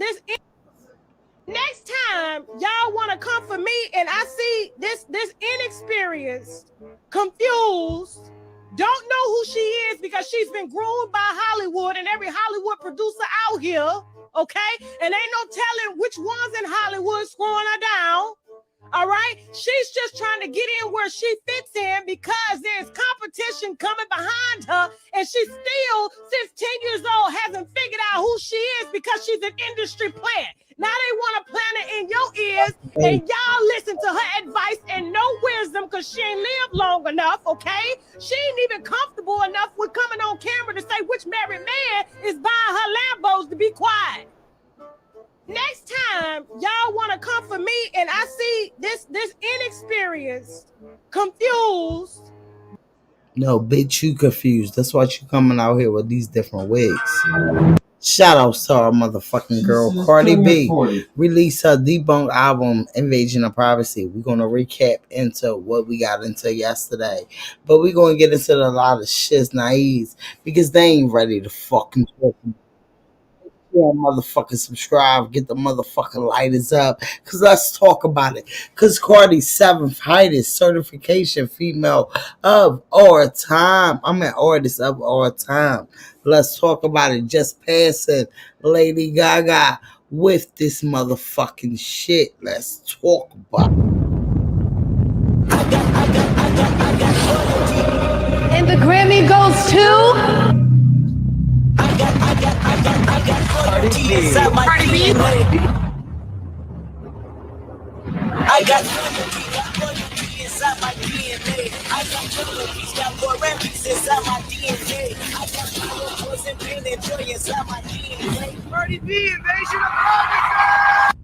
next time y'all want to come for me and I see this inexperienced, confused, don't know who she is because she's been groomed by Hollywood and every Hollywood producer out here, okay? And ain't no telling which ones in Hollywood screwing her down. All right, she's just trying to get in where she fits in because there's competition coming behind her, and she still, since 10 years old, hasn't figured out who she is because she's an industry plant. Now they want to plant it in your ears, and y'all listen to her advice and no wisdom because she ain't lived long enough, okay? She ain't even comfortable enough with coming on camera to say which married man is buying her Lambos to be quiet. Next time y'all want to come for me and I see this inexperienced, confused. No, bitch, you confused. That's why you coming out here with these different wigs. Shout out to our motherfucking girl, Cardi B. Released her debunk album, Invasion of Privacy. We're going to recap into what we got into yesterday. But we're going to get into a lot of shit's naive because they ain't ready to fucking talk. Yeah, motherfucking subscribe, get the motherfucking lighters up, cause let's talk about it. Cause Cardi's 7th highest certification female of all time. I'm an artist of all time. Let's talk about it. Just passing Lady Gaga with this motherfucking shit. Let's talk about it. And the Grammy goes to Cardi B. I got inside my DNA. I got more rappers inside my DNA. I got poison, pain, and joy inside my DNA. Cardi B, Invasion of Privacy.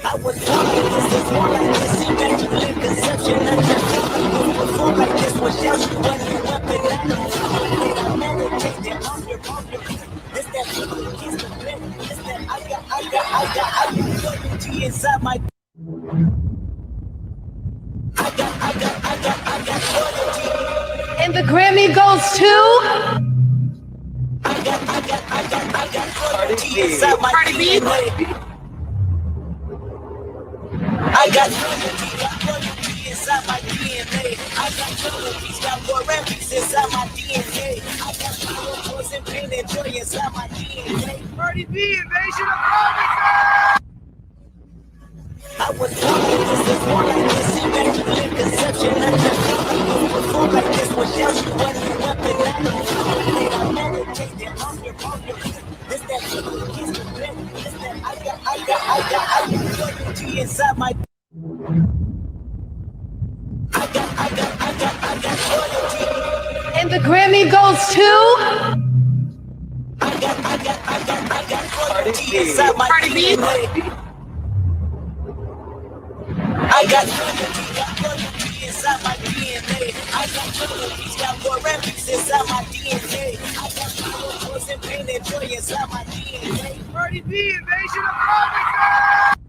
I was talking this before like this, immaculate conception. I just before like this without you when you up and I meditated on your this that kiss the blend. This that I got loyalty inside my I got loyalty. And the Grammy goes to I got loyalty inside my DNA. I got loyalty inside my DNA. I got loyalty, got more rappers inside my DNA. I got poison, pain, and joy inside my DNA. Cardi B, Invasion of Privacy. I was talking this before like this, immaculate conception. I just before like this without you when you up and I meditated on your this that kiss the blend. This that I got loyalty inside my I got loyalty. And the Grammy goes to I got loyalty inside my DNA. I got loyalty inside my DNA. I got loyalty, got war and peace inside my DNA. I got power, poison, pain, and joy inside my DNA. Cardi B, invasion of privacy.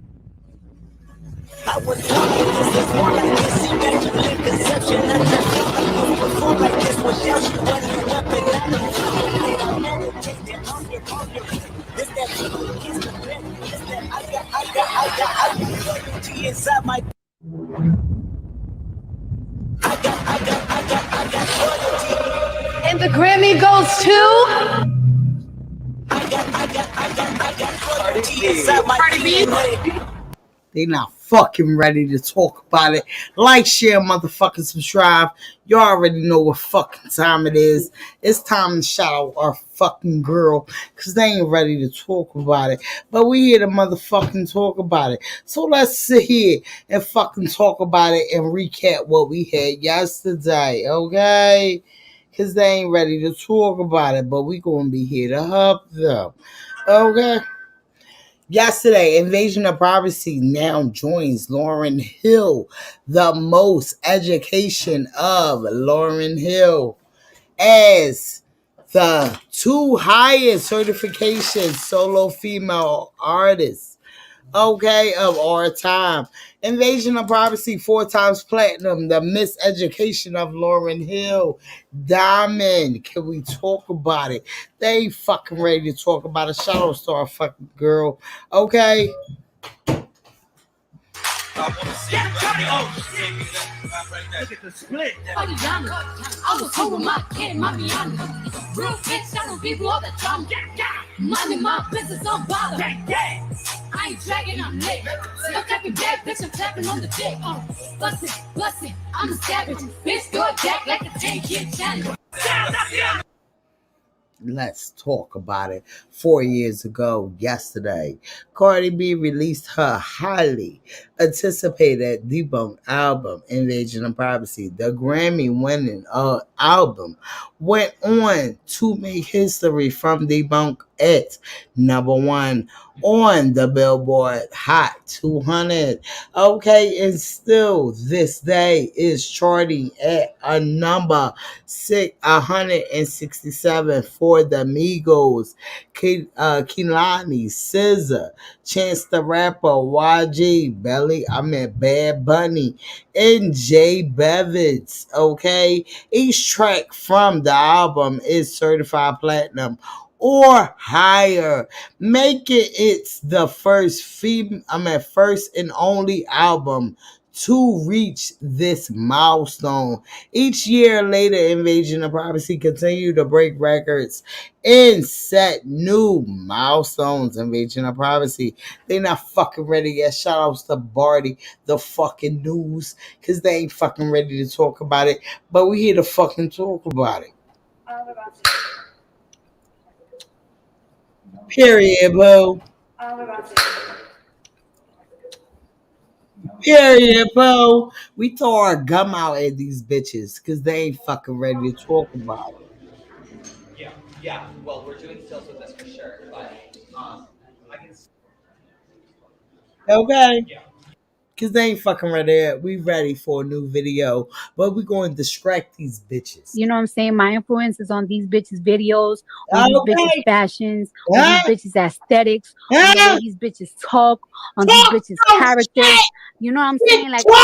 I was born like this, was born like this, immaculate conception. I just felt like this, perform like this, without you when you up and out of I'm meditating, hunger, this that people kiss the bed, this that I got loyalty inside my I got loyalty. And the Grammy goes to. I got loyalty inside my DNA. They not fucking ready to talk about it. Like, share, motherfucking subscribe. You already know what fucking time it is. It's time to shout out our fucking girl, because they ain't ready to talk about it. But we here to motherfucking talk about it. So let's sit here and fucking talk about it and recap what we had yesterday, okay? Because they ain't ready to talk about it, but we gonna be here to help them, okay? Yesterday, Invasion of Privacy now joins Lauryn Hill, the most education of Lauryn Hill, as the 2 highest certification solo female artists, okay, of our time. Invasion of Privacy 4 times platinum, the miseducation of Lauryn Hill, Diamond. Can we talk about it? They ain't fucking ready to talk about it. Shout out to our fucking girl, okay? Look at the split. I was home with my kid, my Miami. Real bitch, I don't people all the time. Minding my business, I'm bothered. I ain't dragging, I'm lit. Still clapping bad, bitch, I'm clapping on the dick. Bust it, I'm a savage. Bitch, do it back like a 10-kid challenge. Let's talk about it. 4 years ago, yesterday, Cardi B released her highly anticipated debunk album, Invasion of Privacy. The Grammy-winning album went on to make history from debunk at #1 on the Billboard Hot 200. Okay, and still this day is charting at a number 167 for the Migos, Kehlani, SZA, Chance the Rapper, YG, Bad Bunny, and Jay Bevins. Okay, each track from the album is certified platinum or higher, making it the first and only album to reach this milestone. Each year later, Invasion of Privacy continued to break records and set new milestones. Invasion of Privacy, they not fucking ready yet. Shout outs to Barty, the fucking news, because they ain't fucking ready to talk about it, but we here to fucking talk about it. Period, boo. Period, bro. We throw our gum out at these bitches because they ain't fucking ready to talk about it. Yeah. Well, we're doing stills with this for sure, but I can. Okay? Because they ain't fucking ready yet. We ready for a new video, but we going to distract these bitches. You know what I'm saying? My influence is on these bitches' videos, on these bitches' fashions, on these bitches' aesthetics, on the way these bitches talk, on these bitches' characters. You know what I'm saying? Like, you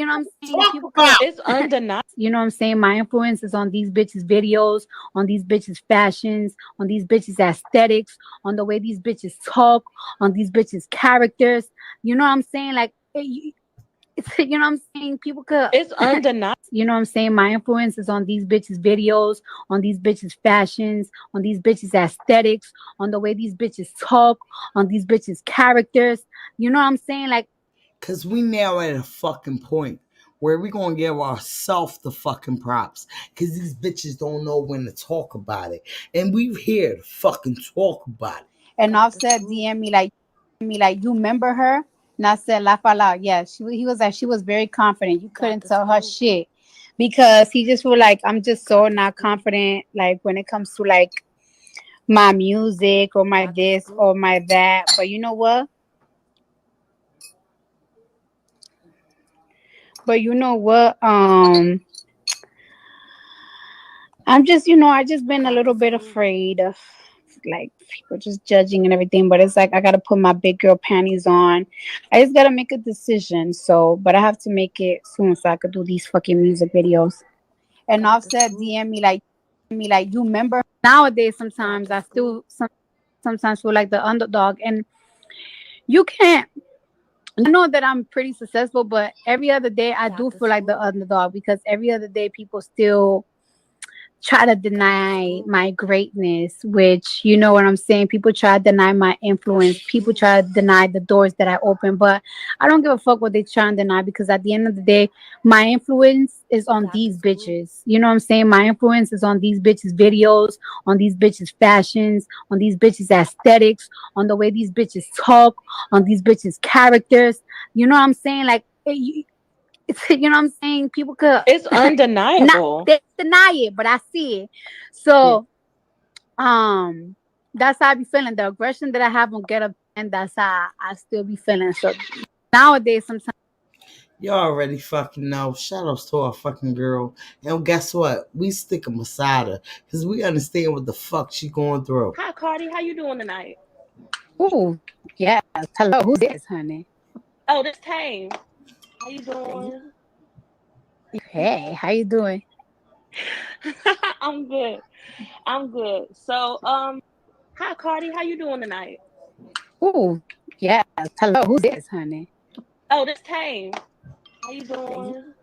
know what I'm saying? People it's undeniable. You know what I'm saying? My influence is on these bitches' videos, on these bitches' fashions, on these bitches' aesthetics, on the way these bitches talk, on these bitches' characters. You know what I'm saying? Like, you know what I'm saying? People could. It's undeniable. You know what I'm saying? My influence is on these bitches' videos, on these bitches' fashions, on these bitches' aesthetics, on the way these bitches talk, on these bitches' characters. You know what I'm saying? Like, because we now at a fucking point where we gonna give ourselves the fucking props, because these bitches don't know when to talk about it, and we here to fucking talk about it. And Offset DM me like, you remember her? And I said, laugh out loud. Yeah, he was like, she was very confident. You couldn't tell her shit, because he just was like, I'm just so not confident. Like when it comes to like my music or my this or my that. But you know what? But you know what? I'm just, I just been a little bit afraid of like people just judging and everything. But it's like I gotta put my big girl panties on. I just gotta make a decision. So, but I have to make it soon so I could do these fucking music videos. And Offset DM me like you remember. Nowadays, sometimes I still sometimes feel like the underdog, and you can't. I know that I'm pretty successful, but every other day I do feel like the underdog because every other day people still try to deny my greatness, which you know what I'm saying. People try to deny my influence. People try to deny the doors that I open, but I don't give a fuck what they try and deny because at the end of the day, my influence is on these bitches. You know what I'm saying? My influence is on these bitches' videos, on these bitches' fashions, on these bitches' aesthetics, on the way these bitches talk, on these bitches' characters. You know what I'm saying? Like, you know what I'm saying? People could It's undeniable. not they deny it, but I see it. So that's how I be feeling. The aggression that I have on Get Up, and that's how I still be feeling. So nowadays sometimes You already fucking know. Shout outs to our fucking girl. And guess what? We stick 'em beside her. Because we understand what the fuck she going through. Hi, Cardi. How you doing tonight? ooh, yes. Hello, who's this, honey? Oh, this Tame. How you doing? Hey, how you doing? I'm good. I'm good. So, hi, Cardi. How you doing tonight? Ooh, yes. Hello, who's this, honey? Oh, this Tame. How you doing?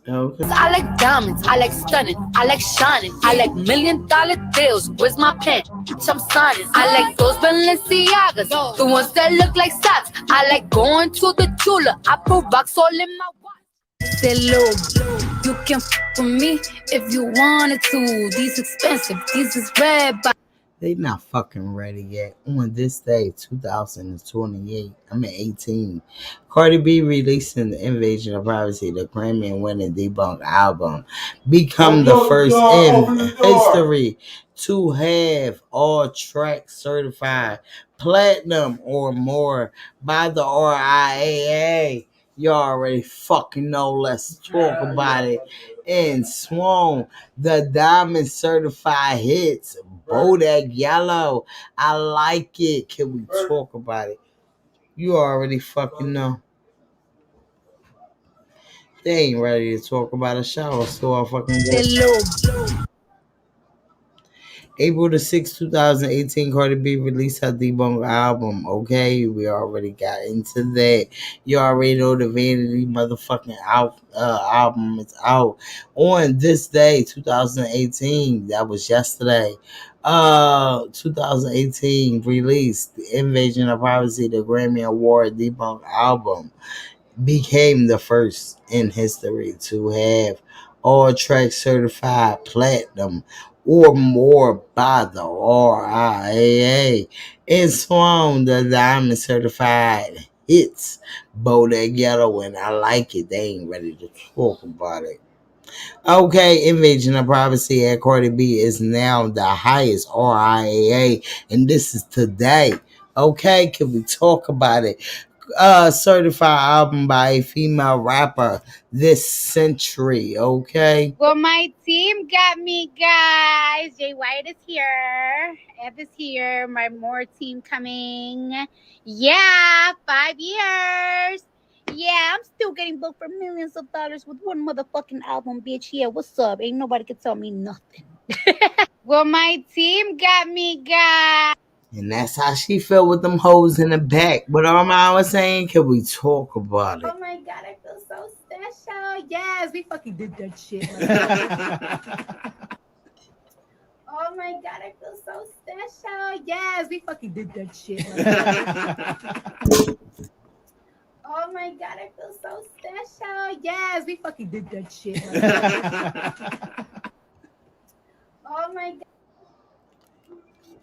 Okay. I like diamonds, I like stunning, I like shining, I like $1,000,000 deals. Where's my pen? I'm signing. I like those Balenciagas, the ones that look like socks. I like going to the Tula. I put rocks all in my watch. Say, little, you can f with me if you wanted to. These expensive, these is red. They not fucking ready yet. On this day, 2028, 18, Cardi B releasing the Invasion of Privacy, the Grammy winning debunk album, become the first in history to have all tracks certified platinum or more by the RIAA. You already fucking know. Let's talk about it. And Swan, the diamond certified hits. Bodak Yellow. I like it. Can we talk about it? You already fucking know. They ain't ready to talk about a shower, so I fucking April the 6th, 2018, Cardi B released her debunk album. Okay, we already got into that. You already know the Vanity motherfucking album is out. On this day, 2018, that was yesterday. 2018 released the Invasion of Privacy, the Grammy Award debunk album. Became the first in history to have all tracks certified platinum or more by the RIAA, and Swan, the diamond certified hits. Bodak Yellow, and I like it. They ain't ready to talk about it. Okay, Invasion of Privacy at Cardi B is now the highest RIAA, and this is today. Okay, can we talk about it? Certified album by a female rapper this century. Okay. Well, my team got me, guys. Jay White is here. Ev is here. My more team coming. Yeah, 5 years. Yeah, I'm still getting booked for millions of dollars with one motherfucking album, bitch. Yeah, what's up? Ain't nobody can tell me nothing. Well, my team got me, guys. And that's how she felt with them hoes in the back. But all I was saying, can we talk about it? Oh my god, I feel so special. Yes, we fucking did that shit. Oh my god, I feel so special. Yes, we fucking did that shit. Oh my god, I feel so special. Yes, we fucking did that shit. Oh my god.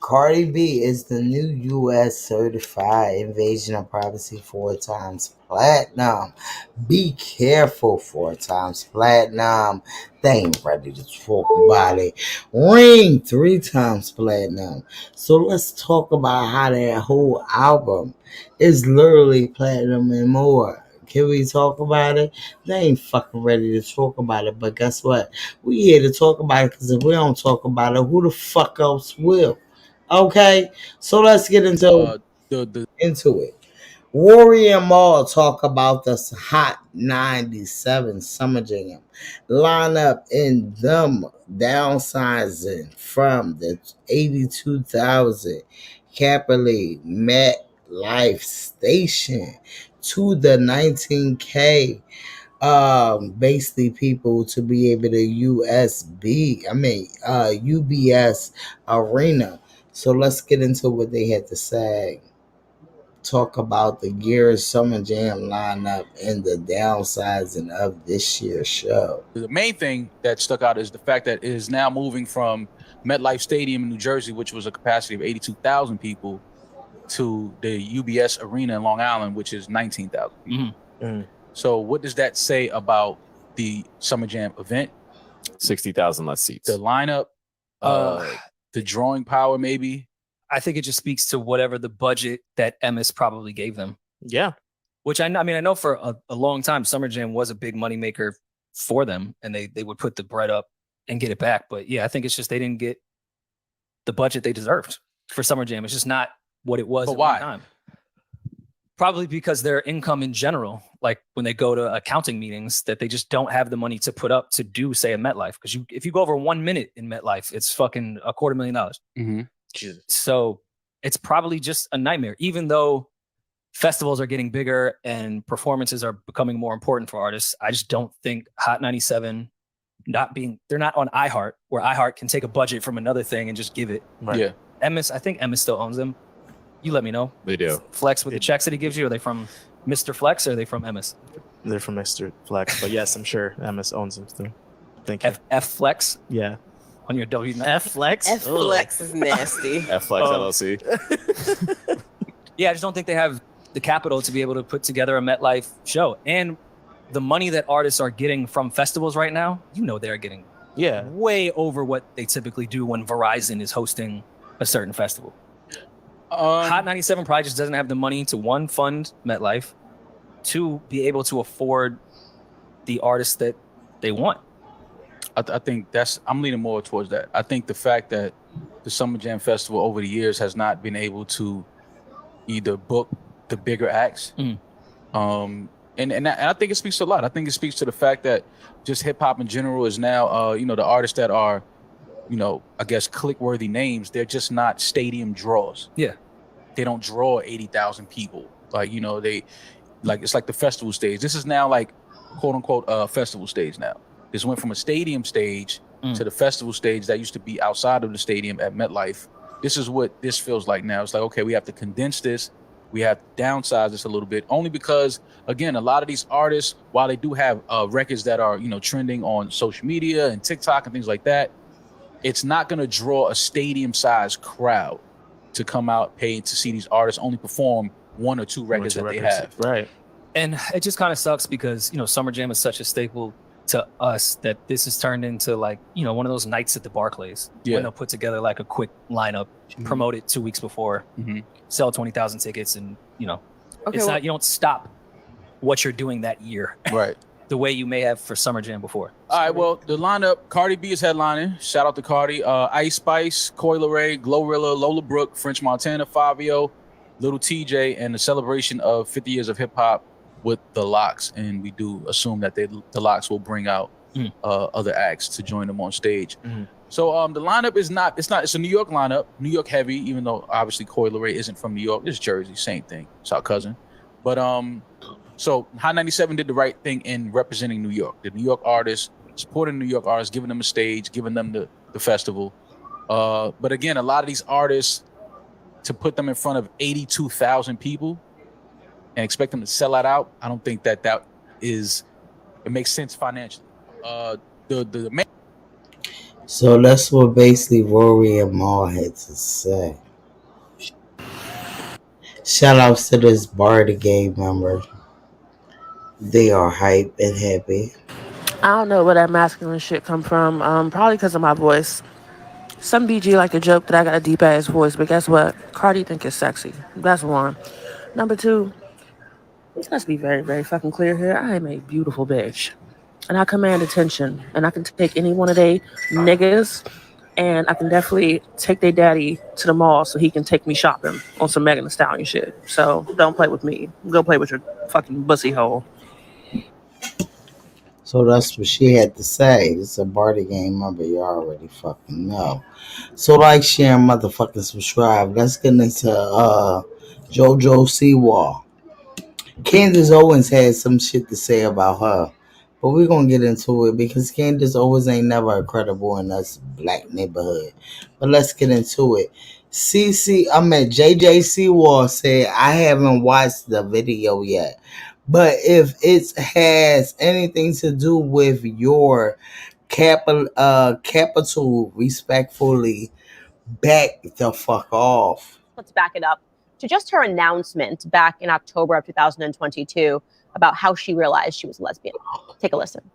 Cardi B is the new U.S. certified invasion of privacy 4 times platinum. Be careful, 4 times platinum. They ain't ready to talk about it. Ring 3 times platinum. So let's talk about how that whole album is literally platinum and more. Can we talk about it? They ain't fucking ready to talk about it. But guess what? We here to talk about it, because if we don't talk about it, who the fuck else will? Okay, so let's get into it. Rory and Maul talk about the Hot 97 Summer Jam lineup in them downsizing from the 82,000 Capitally Met Life Station to the 19K. Basically people to be able to UBS Arena. So let's get into what they had to say. Talk about the Gears Summer Jam lineup and the downsizing of this year's show. The main thing that stuck out is the fact that it is now moving from MetLife Stadium in New Jersey, which was a capacity of 82,000 people, to the UBS Arena in Long Island, which is 19,000 people. So what does that say about the Summer Jam event? 60,000 less seats. The lineup, the drawing power, maybe. I think it just speaks to whatever the budget that MS probably gave them. Yeah. Which I know for a long time, Summer Jam was a big moneymaker for them, and they would put the bread up and get it back. But yeah, I think it's just they didn't get the budget they deserved for Summer Jam. It's just not what it was at one time. Probably because their income in general, like when they go to accounting meetings, that they just don't have the money to put up to do, say, a MetLife. Because if you go over 1 minute in MetLife, it's fucking $250,000. Mm-hmm. So it's probably just a nightmare, even though festivals are getting bigger and performances are becoming more important for artists. I just don't think Hot 97 they're not on iHeart, where iHeart can take a budget from another thing and just give it. Right. Yeah. MS, I think MS still owns them. You let me know. They do. Flex with the checks that he gives you, are they from Mr. Flex or are they from MS? They're from Mr. Flex, but yes, I'm sure MS owns them still. Thank you. F Flex? Yeah. On your W9? F Flex? F Flex is nasty. F Flex LLC. Yeah, I just don't think they have the capital to be able to put together a MetLife show. And the money that artists are getting from festivals right now, they're getting way over what they typically do when Verizon is hosting a certain festival. Hot 97 probably just doesn't have the money to, one, fund MetLife, two, be able to afford the artists that they want. I think I'm leaning more towards that. I think the fact that the Summer Jam Festival over the years has not been able to either book the bigger acts. And I think it speaks a lot. I think it speaks to the fact that just hip hop in general is now, the artists that are, I guess click-worthy names, they're just not stadium draws. Yeah. They don't draw 80,000 people. It's like the festival stage. This is now like, quote unquote, a festival stage now. This went from a stadium stage to the festival stage that used to be outside of the stadium at MetLife. This is what this feels like now. It's like, okay, we have to condense this. We have to downsize this a little bit, only because, again, a lot of these artists, while they do have records that are, trending on social media and TikTok and things like that, it's not going to draw a stadium-sized crowd to come out paid to see these artists only perform 1 or 2 records that they have. Right. And it just kind of sucks because, Summer Jam is such a staple to us that this has turned into like, one of those nights at the Barclays when they'll put together like a quick lineup, promote it 2 weeks before, sell 20,000 tickets, and it's not, you don't stop what you're doing that year. Right. The way you may have for Summer Jam before. All right, well, the lineup, Cardi B is headlining. Shout out to Cardi. Ice Spice, Coi Leray, Glorilla, Lola Brooke, French Montana, Fabio, Little TJ, and the celebration of 50 years of hip hop with the Lox. And we do assume that the Lox will bring out other acts to join them on stage. So the lineup it's a New York lineup, New York heavy, even though obviously Coi Leray isn't from New York. It's Jersey, same thing. It's our cousin. But so Hot 97 did the right thing in representing New York. The New York artists, supporting New York artists, giving them a stage, giving them the festival. But again, a lot of these artists, to put them in front of 82,000 people and expect them to sell that out, I don't think that it makes sense financially. So that's what basically Rory and Maul had to say. Shout outs to this Barty Game member. They are hype and happy. I don't know where that masculine shit come from. Probably because of my voice. Some BG like to joke that I got a deep ass voice, but guess what? Cardi think it's sexy. That's one. Number two, let's be very, very fucking clear here. I am a beautiful bitch. And I command attention. And I can take any one of they niggas and I can definitely take their daddy to the mall so he can take me shopping on some Megan Thee Stallion shit. So don't play with me. Go play with your fucking pussy hole. So that's what she had to say. It's a Barty Game member. You already fucking know. So like, share, motherfucking subscribe. Let's get into Jojo Siwa. Candace Owens had some shit to say about her. But we're going to get into it because Candace Owens ain't never credible in this black neighborhood. But let's get into it. JJ Siwa said, I haven't watched the video yet. But if it has anything to do with your capital, respectfully, back the fuck off. Let's back it up to just her announcement back in October of 2022 about how she realized she was a lesbian. Take a listen.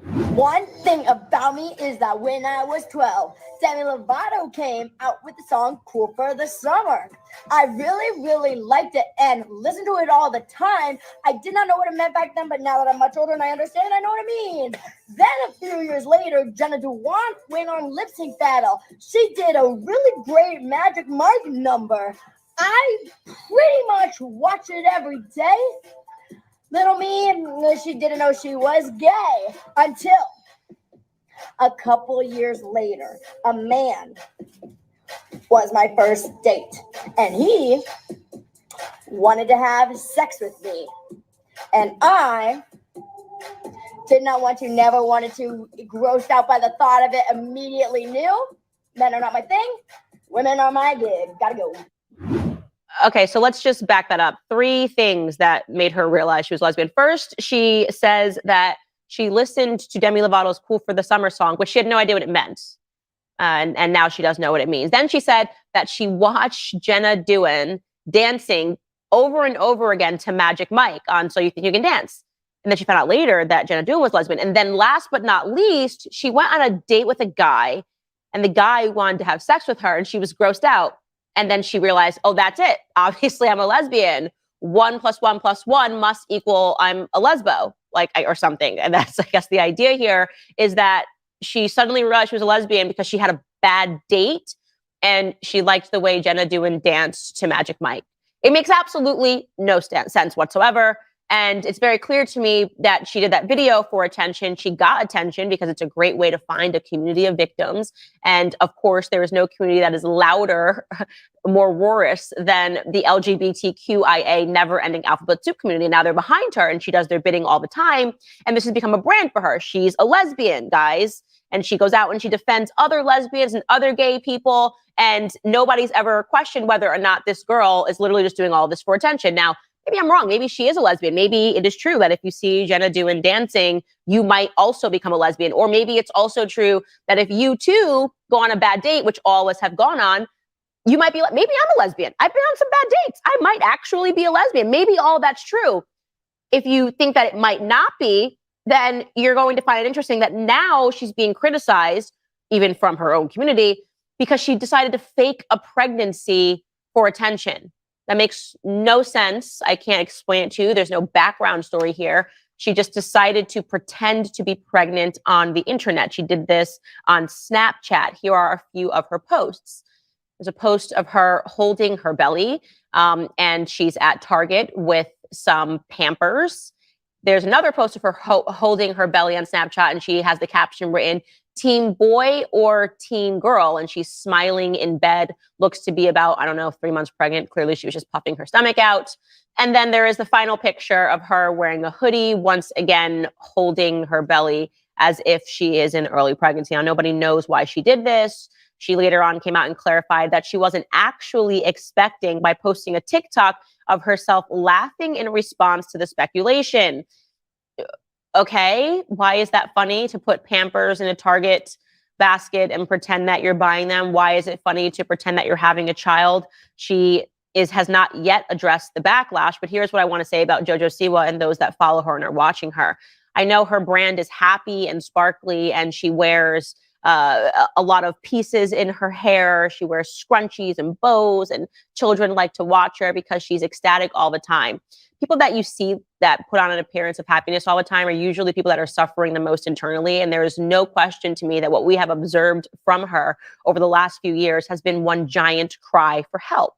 One thing about me is that when I was 12, Demi Lovato came out with the song Cool for the Summer. I really, really liked it and listened to it all the time. I did not know what it meant back then, but now that I'm much older and I understand, I know what it means. Then a few years later, Jenna Dewan went on Lip Sync Battle. She did a really great Magic Mike number. I pretty much watch it every day. Little me, she didn't know she was gay until a couple years later, a man was my first date, and he wanted to have sex with me, and I did not want to, never wanted to, grossed out by the thought of it, immediately knew men are not my thing, women are my gig, gotta go. Okay, so let's just back that up. 3 things that made her realize she was lesbian. First, she says that she listened to Demi Lovato's Cool for the Summer song, which she had no idea what it meant. And now she does know what it means. Then she said that she watched Jenna Dewan dancing over and over again to Magic Mike on So You Think You Can Dance. And then she found out later that Jenna Dewan was lesbian. And then last but not least, she went on a date with a guy, and the guy wanted to have sex with her, and she was grossed out. And then she realized, oh, that's it. Obviously, I'm a lesbian. 1 + 1 + 1 must equal I'm a lesbo, or something. And that's, I guess, the idea here is that she suddenly realized she was a lesbian because she had a bad date and she liked the way Jenna Dewan danced to Magic Mike. It makes absolutely no sense whatsoever. And it's very clear to me that she did that video for attention. She got attention because it's a great way to find a community of victims. And of course, there is no community that is louder, more roarous than the LGBTQIA never-ending alphabet soup community. Now they're behind her and she does their bidding all the time. And this has become a brand for her. She's a lesbian, guys. And she goes out and she defends other lesbians and other gay people. And nobody's ever questioned whether or not this girl is literally just doing all this for attention. Now, maybe I'm wrong. Maybe she is a lesbian. Maybe it is true that if you see Jenna Dewan dancing, you might also become a lesbian. Or maybe it's also true that if you too go on a bad date, which all of us have gone on, you might be like, maybe I'm a lesbian. I've been on some bad dates. I might actually be a lesbian. Maybe all that's true. If you think that it might not be, then you're going to find it interesting that now she's being criticized, even from her own community, because she decided to fake a pregnancy for attention. That makes no sense. I can't explain it to you. There's no background story here. She just decided to pretend to be pregnant on the internet. She did this on Snapchat. Here are a few of her posts. There's a post of her holding her belly, and she's at Target with some Pampers. There's another post of her holding her belly on Snapchat, and she has the caption written, "Team boy or team girl?" And she's smiling in bed, looks to be about, 3 months pregnant. Clearly, she was just puffing her stomach out. And then there is the final picture of her wearing a hoodie, once again holding her belly as if she is in early pregnancy. Now, nobody knows why she did this. She later on came out and clarified that she wasn't actually expecting by posting a TikTok of herself laughing in response to the speculation. okay, why is that funny to put Pampers in a Target basket and pretend that you're buying them? Why is it funny to pretend that you're having a child? She has not yet addressed the backlash, but here's what I want to say about Jojo Siwa and those that follow her and are watching her. I know her brand is happy and sparkly, and she wears a lot of pieces in her hair. She wears scrunchies and bows, and children like to watch her because she's ecstatic all the time. People that you see that put on an appearance of happiness all the time are usually people that are suffering the most internally. And there is no question to me that what we have observed from her over the last few years has been one giant cry for help.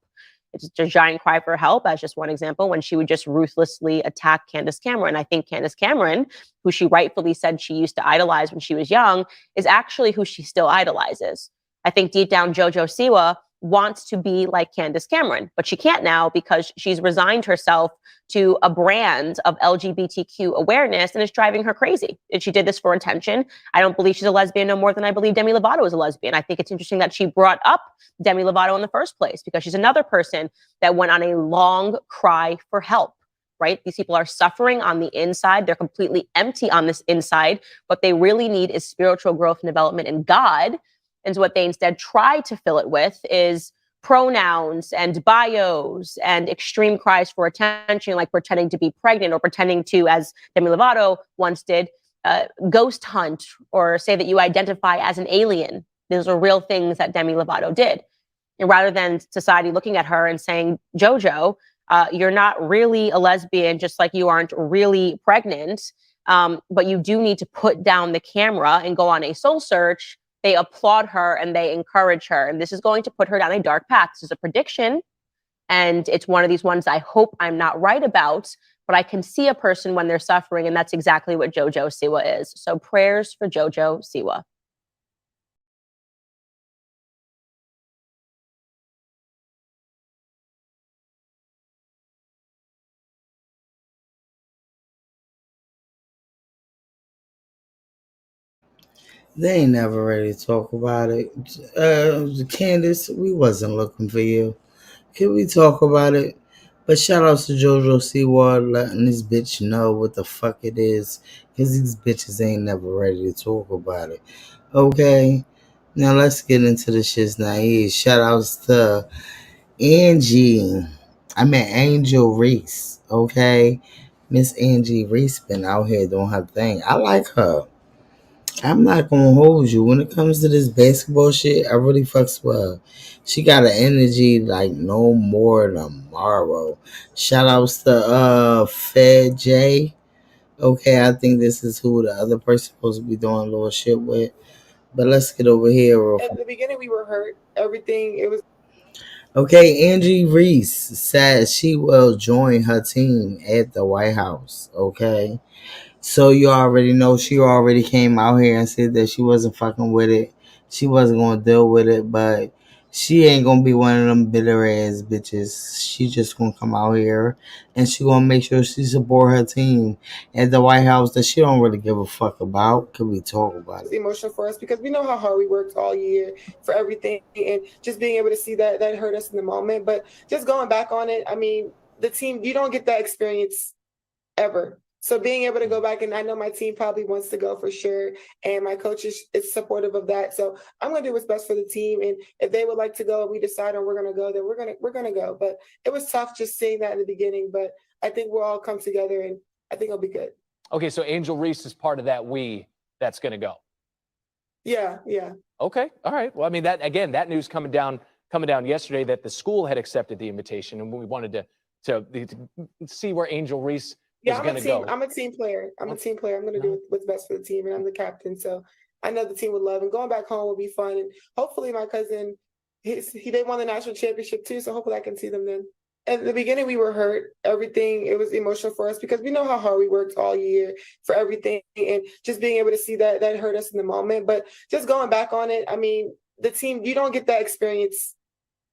It's a giant cry for help, as just one example, when she would just ruthlessly attack Candace Cameron. I think Candace Cameron, who she rightfully said she used to idolize when she was young, is actually who she still idolizes. I think deep down, Jojo Siwa wants to be like Candace Cameron, but she can't now because she's resigned herself to a brand of LGBTQ awareness and it's driving her crazy. And she did this for attention. I don't believe she's a lesbian no more than I believe Demi Lovato is a lesbian. I think it's interesting that she brought up Demi Lovato in the first place because she's another person that went on a long cry for help, right? These people are suffering on the inside. They're completely empty on this inside. What they really need is spiritual growth and development in God. And so what they instead try to fill it with is pronouns and bios and extreme cries for attention, like pretending to be pregnant or pretending to, as Demi Lovato once did, ghost hunt or say that you identify as an alien. Those are real things that Demi Lovato did. And rather than society looking at her and saying, Jojo, you're not really a lesbian, just like you aren't really pregnant, but you do need to put down the camera and go on a soul search. They applaud her and they encourage her. And this is going to put her down a dark path. This is a prediction. And it's one of these ones I hope I'm not right about, but I can see a person when they're suffering. And that's exactly what Jojo Siwa is. So prayers for Jojo Siwa. They ain't never ready to talk about it. Candace, we wasn't looking for you. Can we talk about it? But shout out to Jojo Siwa letting this bitch know what the fuck it is. Because these bitches ain't never ready to talk about it. Okay? Now let's get into the shit's naive. Shout outs to AngelReese. Okay? Miss AngelReese been out here doing her thing. I like her. I'm not gonna hold you. When it comes to this basketball shit, I really fucks with her. She got an energy like no more tomorrow. Shout outs to Fed J. Okay, I think this is who the other person supposed to be doing a little shit with. But let's get over here real quick. At the beginning we were hurt. Everything it was Okay, AngelReese said she will join her team at the White House. Okay. So you already know she already came out here and said that she wasn't fucking with it. She wasn't gonna deal with it, but she ain't gonna be one of them bitter ass bitches. She just gonna come out here and she gonna make sure she support her team at the White House that she don't really give a fuck about. Can we talk about it? emotional for us because we know how hard we worked all year for everything, and just being able to see that hurt us in the moment. But just going back on it, I mean, the team, you don't get that experience ever. So being able to go back, and I know my team probably wants to go for sure, and my coach is supportive of that. So I'm going to do what's best for the team, and if they would like to go and we decide on we're going to go, then we're going to go. But it was tough just seeing that in the beginning, but I think we'll all come together, and I think it'll be good. Okay, so AngelReese is part of that that's going to go. Yeah. Okay, all right. Well, I mean, that news coming down yesterday that the school had accepted the invitation, and we wanted to see where AngelReese Yeah, I'm a team player. I'm going to do what's best for the team, and I'm the captain. So I know the team would love, and going back home will be fun. And hopefully my cousin, they won the national championship too. So hopefully I can see them then. At the beginning, we were hurt. Everything, it was emotional for us because we know how hard we worked all year for everything, and just being able to see that hurt us in the moment. But just going back on it, I mean, the team, you don't get that experience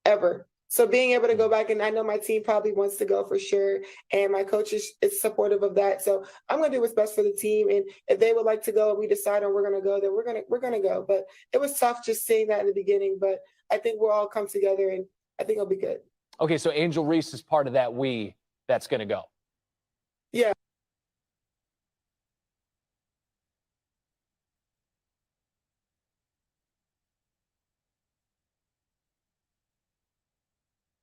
ever. So being able to go back, and I know my team probably wants to go for sure, and my coach is supportive of that. So I'm going to do what's best for the team, and if they would like to go and we decide on we're going to go, then we're going to go. But it was tough just seeing that in the beginning, but I think we'll all come together, and I think it'll be good. Okay, so AngelReese is part of that that's going to go. Yeah.